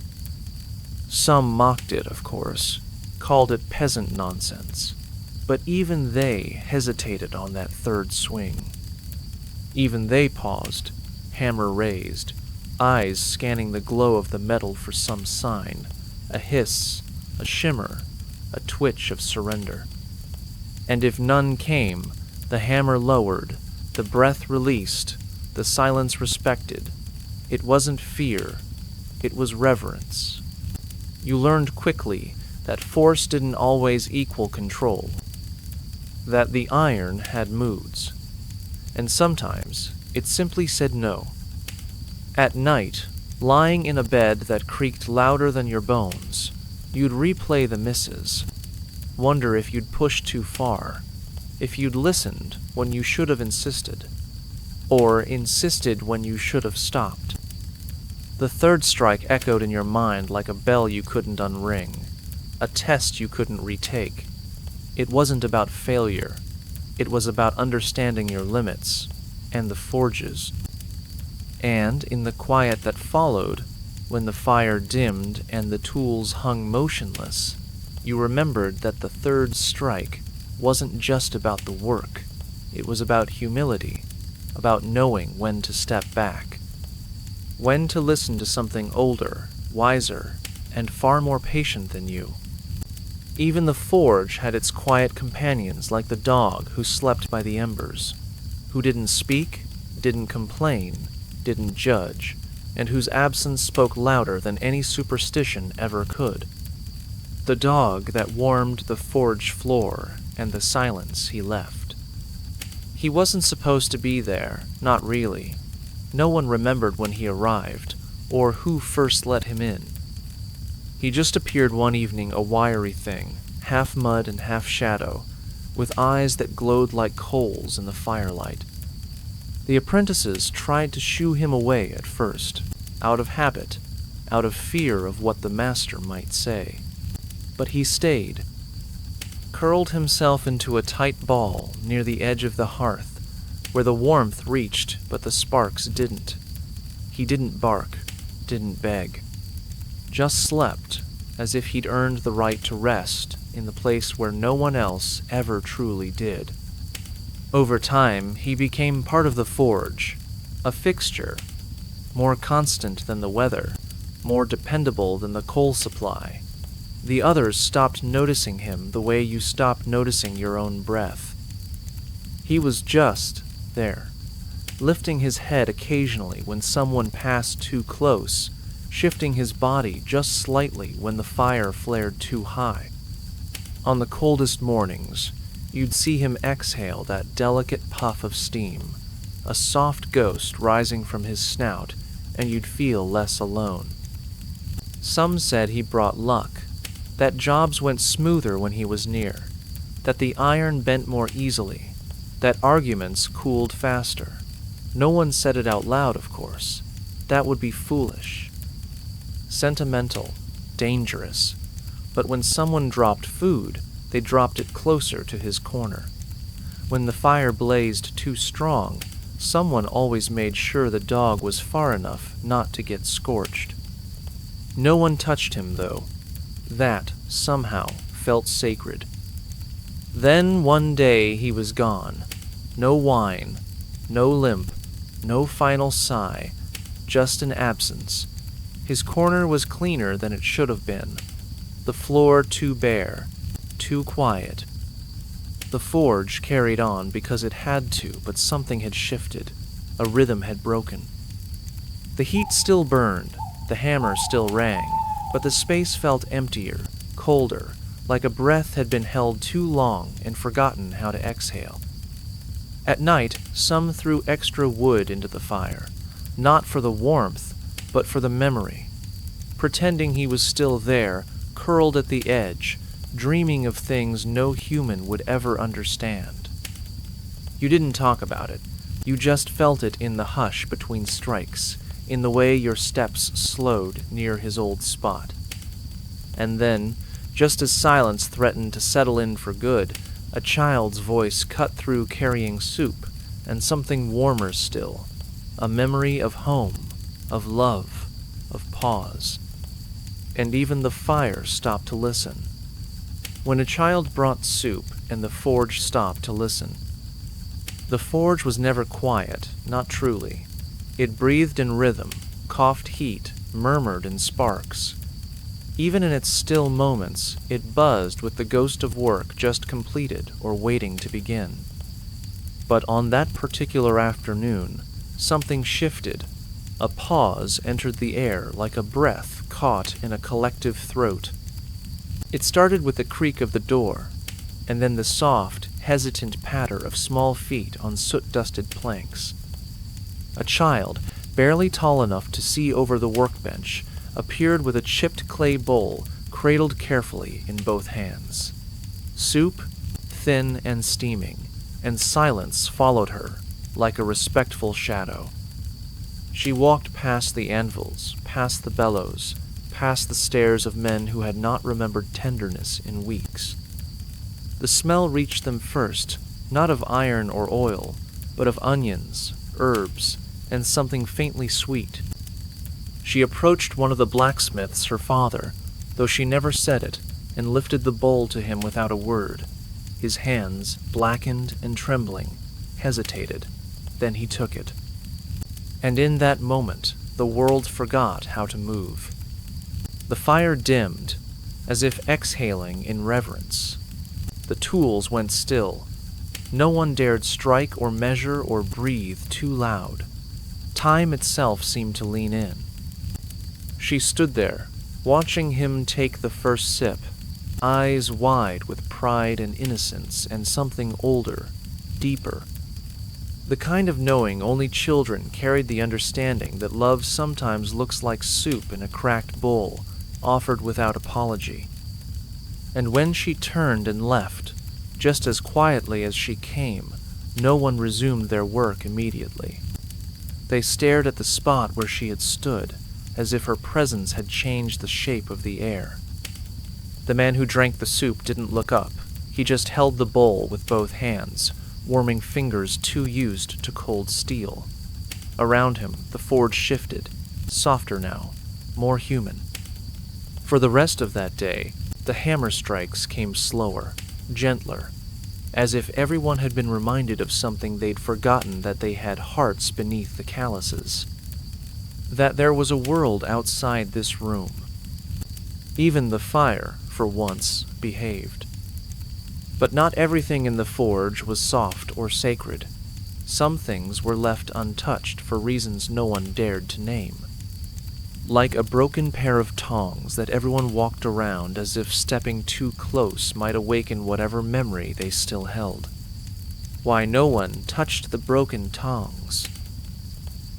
Some mocked it, of course, called it peasant nonsense, but even they hesitated on that third swing. Even they paused, hammer raised, eyes scanning the glow of the metal for some sign, a hiss, a shimmer, a twitch of surrender. And if none came, the hammer lowered, the breath released, the silence respected. It wasn't fear, it was reverence. You learned quickly that force didn't always equal control, that the iron had moods, and sometimes it simply said no. At night, lying in a bed that creaked louder than your bones, you'd replay the misses, wonder if you'd pushed too far, if you'd listened when you should have insisted, or insisted when you should have stopped. The third strike echoed in your mind like a bell you couldn't unring, a test you couldn't retake. It wasn't about failure. It was about understanding your limits and the forges. And in the quiet that followed, when the fire dimmed and the tools hung motionless, you remembered that the third strike wasn't just about the work. It was about humility, about knowing when to step back, when to listen to something older, wiser, and far more patient than you. Even the forge had its quiet companions like the dog who slept by the embers, who didn't speak, didn't complain, didn't judge, and whose absence spoke louder than any superstition ever could. The dog that warmed the forge floor and the silence he left. He wasn't supposed to be there, not really. No one remembered when he arrived, or who first let him in. He just appeared one evening, a wiry thing, half mud and half shadow, with eyes that glowed like coals in the firelight. The apprentices tried to shoo him away at first, out of habit, out of fear of what the master might say. But he stayed, curled himself into a tight ball near the edge of the hearth, where the warmth reached but the sparks didn't. He didn't bark, didn't beg. Just slept, as if he'd earned the right to rest in the place where no one else ever truly did. Over time, he became part of the forge, a fixture, more constant than the weather, more dependable than the coal supply. The others stopped noticing him the way you stopped noticing your own breath. He was just there, lifting his head occasionally when someone passed too close, shifting his body just slightly when the fire flared too high. On the coldest mornings, you'd see him exhale that delicate puff of steam, a soft ghost rising from his snout, and you'd feel less alone. Some said he brought luck, that jobs went smoother when he was near, that the iron bent more easily, that arguments cooled faster. No one said it out loud, of course. That would be foolish. Sentimental, dangerous, but when someone dropped food, they dropped it closer to his corner. When the fire blazed too strong, someone always made sure the dog was far enough not to get scorched. No one touched him, though. That, somehow, felt sacred. Then one day he was gone. No whine, no limp, no final sigh, just an absence. His corner was cleaner than it should have been. The floor too bare, too quiet. The forge carried on because it had to, but something had shifted. A rhythm had broken. The heat still burned, the hammer still rang, but the space felt emptier, colder, like a breath had been held too long and forgotten how to exhale. At night, some threw extra wood into the fire, not for the warmth, but for the memory. Pretending he was still there, curled at the edge, dreaming of things no human would ever understand. You didn't talk about it. You just felt it in the hush between strikes, in the way your steps slowed near his old spot. And then, just as silence threatened to settle in for good, a child's voice cut through carrying soup, and something warmer still, a memory of home, of love, of pause. And even the fire stopped to listen. When a child brought soup and the forge stopped to listen. The forge was never quiet, not truly. It breathed in rhythm, coughed heat, murmured in sparks. Even in its still moments, it buzzed with the ghost of work just completed or waiting to begin. But on that particular afternoon, something shifted. A pause entered the air like a breath caught in a collective throat. It started with the creak of the door, and then the soft, hesitant patter of small feet on soot-dusted planks. A child, barely tall enough to see over the workbench, appeared with a chipped clay bowl cradled carefully in both hands. Soup, thin and steaming, and silence followed her, like a respectful shadow. She walked past the anvils, past the bellows, past the stares of men who had not remembered tenderness in weeks. The smell reached them first, not of iron or oil, but of onions, herbs, and something faintly sweet. She approached one of the blacksmiths, her father, though she never said it, and lifted the bowl to him without a word. His hands, blackened and trembling, hesitated. Then he took it. And in that moment, the world forgot how to move. The fire dimmed, as if exhaling in reverence. The tools went still. No one dared strike or measure or breathe too loud. Time itself seemed to lean in. She stood there, watching him take the first sip, eyes wide with pride and innocence and something older, deeper. The kind of knowing only children carried, the understanding that love sometimes looks like soup in a cracked bowl, offered without apology. And when she turned and left, just as quietly as she came, no one resumed their work immediately. They stared at the spot where she had stood, as if her presence had changed the shape of the air. The man who drank the soup didn't look up. He just held the bowl with both hands, warming fingers too used to cold steel. Around him, the forge shifted, softer now, more human. For the rest of that day, the hammer strikes came slower, gentler, as if everyone had been reminded of something they'd forgotten, that they had hearts beneath the calluses, that there was a world outside this room. Even the fire, for once, behaved. But not everything in the forge was soft or sacred. Some things were left untouched for reasons no one dared to name. Like a broken pair of tongs that everyone walked around as if stepping too close might awaken whatever memory they still held. Why, no one touched the broken tongs.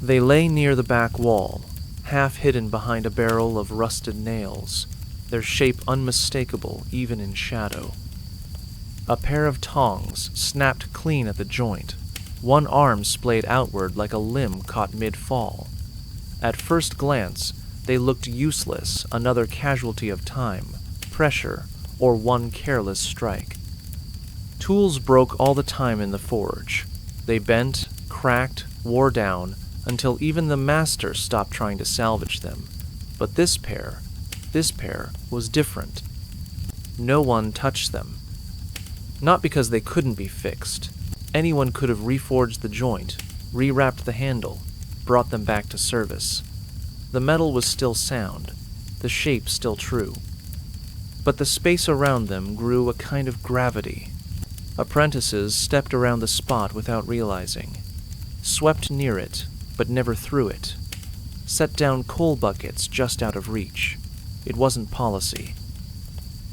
They lay near the back wall, half hidden behind a barrel of rusted nails, their shape unmistakable even in shadow. A pair of tongs snapped clean at the joint, one arm splayed outward like a limb caught mid-fall. At first glance, they looked useless, another casualty of time, pressure, or one careless strike. Tools broke all the time in the forge. They bent, cracked, wore down, until even the master stopped trying to salvage them. But this pair was different. No one touched them. Not because they couldn't be fixed. Anyone could have reforged the joint, rewrapped the handle, brought them back to service. The metal was still sound, the shape still true. But the space around them grew a kind of gravity. Apprentices stepped around the spot without realizing, swept near it, but never through it, set down coal buckets just out of reach. It wasn't policy.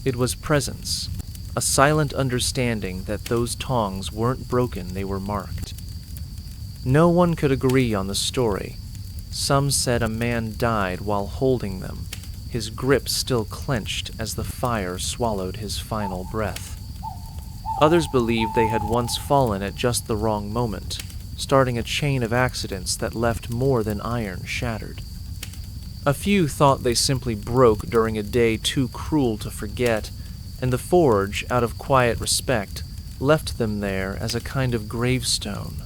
It was presence, a silent understanding that those tongs weren't broken, they were marked. No one could agree on the story. Some said a man died while holding them, his grip still clenched as the fire swallowed his final breath. Others believed they had once fallen at just the wrong moment, starting a chain of accidents that left more than iron shattered. A few thought they simply broke during a day too cruel to forget, and the forge, out of quiet respect, left them there as a kind of gravestone.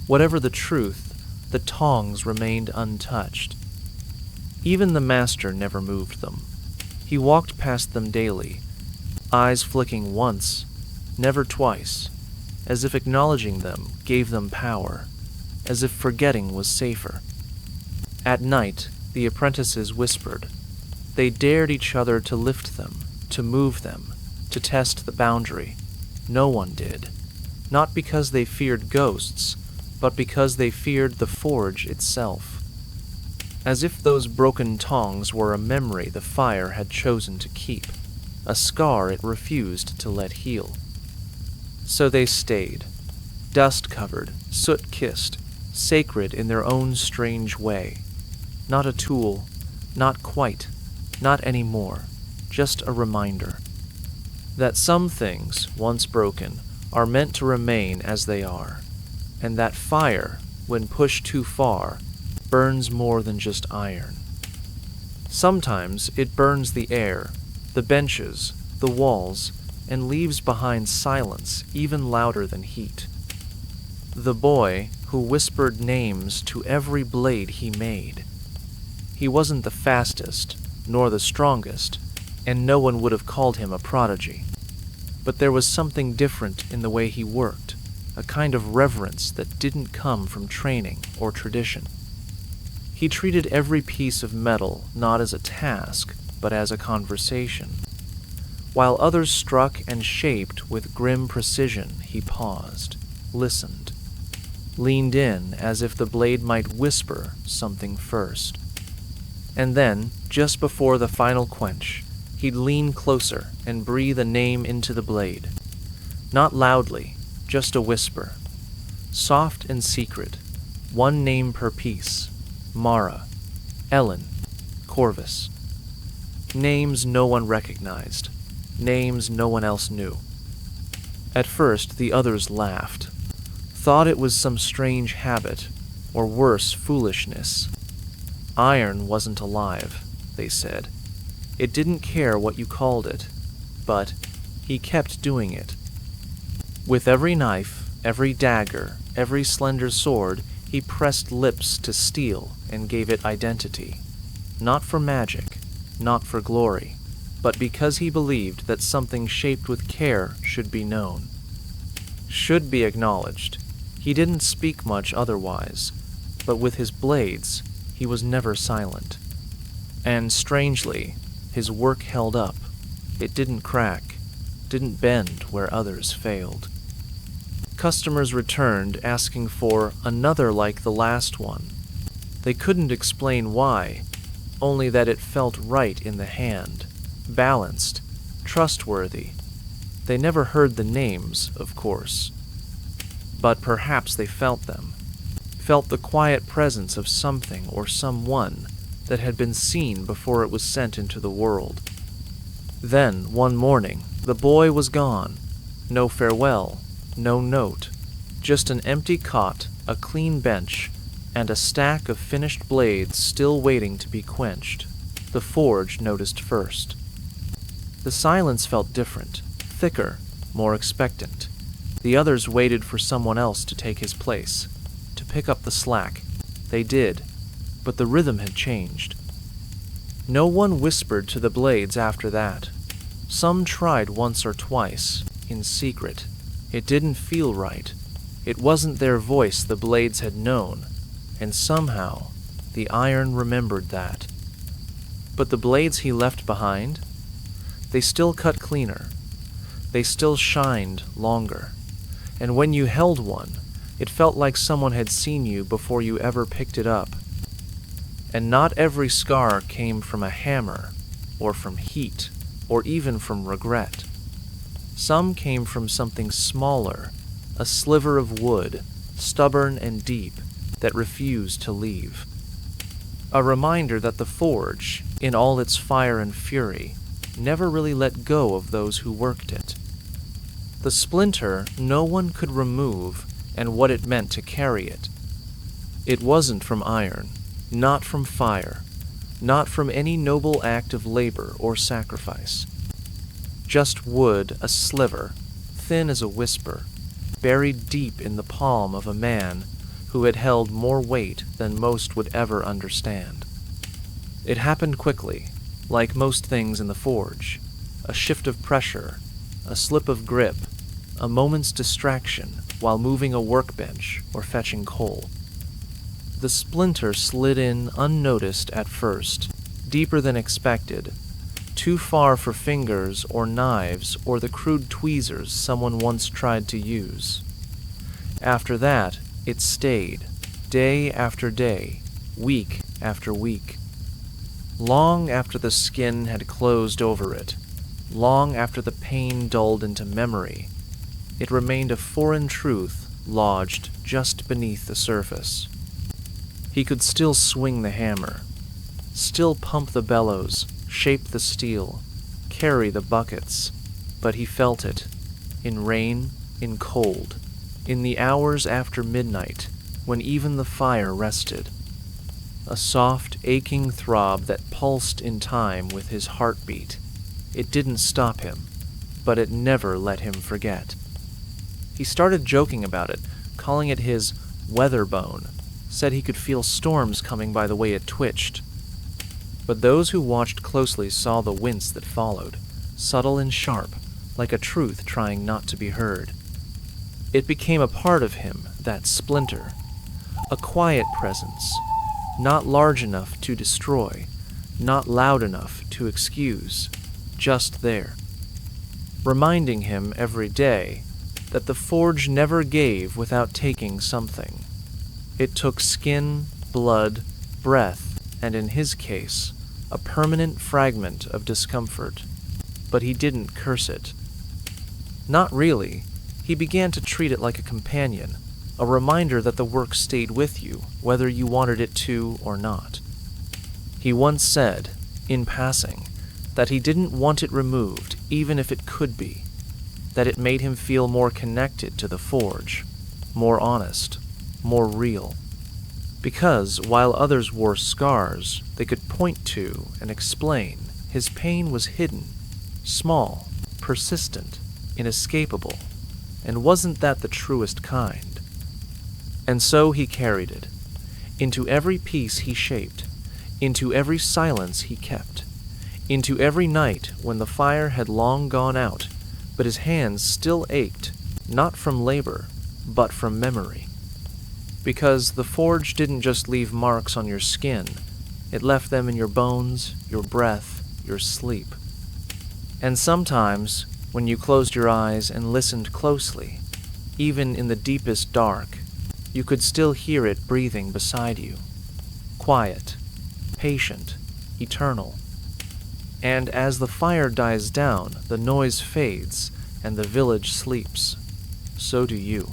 Whatever the truth, the tongs remained untouched. Even the master never moved them. He walked past them daily, eyes flicking once, never twice, as if acknowledging them gave them power, as if forgetting was safer. At night, the apprentices whispered. They dared each other to lift them, to move them, to test the boundary. No one did. Not because they feared ghosts, but because they feared the forge itself. As if those broken tongs were a memory the fire had chosen to keep, a scar it refused to let heal. So they stayed, dust-covered, soot-kissed, sacred in their own strange way. Not a tool, not quite, not anymore, just a reminder that some things, once broken, are meant to remain as they are, and that fire, when pushed too far, burns more than just iron. Sometimes it burns the air, the benches, the walls, and leaves behind silence even louder than heat. The boy who whispered names to every blade he made. He wasn't the fastest, nor the strongest, and no one would have called him a prodigy. But there was something different in the way he worked, a kind of reverence that didn't come from training or tradition. He treated every piece of metal not as a task, but as a conversation. While others struck and shaped with grim precision, he paused, listened, leaned in as if the blade might whisper something first. And then, just before the final quench, he'd lean closer and breathe a name into the blade. Not loudly, just a whisper. Soft and secret, one name per piece. Mara, Ellen, Corvus. Names no one recognized. Names no one else knew. At first, the others laughed, thought it was some strange habit, or worse, foolishness. Iron wasn't alive, they said. It didn't care what you called it, but he kept doing it. With every knife, every dagger, every slender sword, he pressed lips to steel and gave it identity. Not for magic, not for glory, but because he believed that something shaped with care should be known, should be acknowledged. He didn't speak much otherwise, but with his blades, he was never silent. And strangely, his work held up. It didn't crack, didn't bend where others failed. Customers returned asking for another like the last one. They couldn't explain why, only that it felt right in the hand, balanced, trustworthy. They never heard the names, of course, but perhaps they felt them, felt the quiet presence of something or someone that had been seen before it was sent into the world. Then, one morning, the boy was gone. No farewell, no note, just an empty cot, a clean bench, and a stack of finished blades still waiting to be quenched. The forge noticed first. The silence felt different, thicker, more expectant. The others waited for someone else to take his place, to pick up the slack. They did, but the rhythm had changed. No one whispered to the blades after that. Some tried once or twice, in secret. It didn't feel right. It wasn't their voice the blades had known, and somehow the iron remembered that. But the blades he left behind, they still cut cleaner. They still shined longer. And when you held one, it felt like someone had seen you before you ever picked it up. And not every scar came from a hammer, or from heat, or even from regret. Some came from something smaller, a sliver of wood, stubborn and deep, that refused to leave. A reminder that the forge, in all its fire and fury, never really let go of those who worked it. The splinter no one could remove, and what it meant to carry it. It wasn't from iron, not from fire, not from any noble act of labor or sacrifice. Just wood, a sliver, thin as a whisper, buried deep in the palm of a man who had held more weight than most would ever understand. It happened quickly, like most things in the forge, a shift of pressure, a slip of grip, a moment's distraction while moving a workbench or fetching coal. The splinter slid in unnoticed at first, deeper than expected, too far for fingers or knives or the crude tweezers someone once tried to use. After that, it stayed, day after day, week after week. Long after the skin had closed over it, long after the pain dulled into memory, it remained a foreign truth lodged just beneath the surface. He could still swing the hammer, still pump the bellows, shape the steel, carry the buckets, but he felt it, in rain, in cold, in the hours after midnight, when even the fire rested. A soft, aching throb that pulsed in time with his heartbeat. It didn't stop him, but it never let him forget. He started joking about it, calling it his weather bone, said he could feel storms coming by the way it twitched. But those who watched closely saw the wince that followed, subtle and sharp, like a truth trying not to be heard. It became a part of him, that splinter, a quiet presence, not large enough to destroy, not loud enough to excuse, just there, reminding him every day that the forge never gave without taking something. It took skin, blood, breath, and in his case, a permanent fragment of discomfort. But he didn't curse it. Not really. He began to treat it like a companion, a reminder that the work stayed with you, whether you wanted it to or not. He once said, in passing, that he didn't want it removed, even if it could be, that it made him feel more connected to the forge, more honest, more real. Because, while others wore scars they could point to and explain, his pain was hidden, small, persistent, inescapable, and wasn't that the truest kind? And so he carried it, into every piece he shaped, into every silence he kept, into every night when the fire had long gone out, but his hands still ached, not from labor, but from memory. Because the forge didn't just leave marks on your skin, it left them in your bones, your breath, your sleep. And sometimes, when you closed your eyes and listened closely, even in the deepest dark, you could still hear it breathing beside you, quiet, patient, eternal. And as the fire dies down, the noise fades, and the village sleeps. So do you.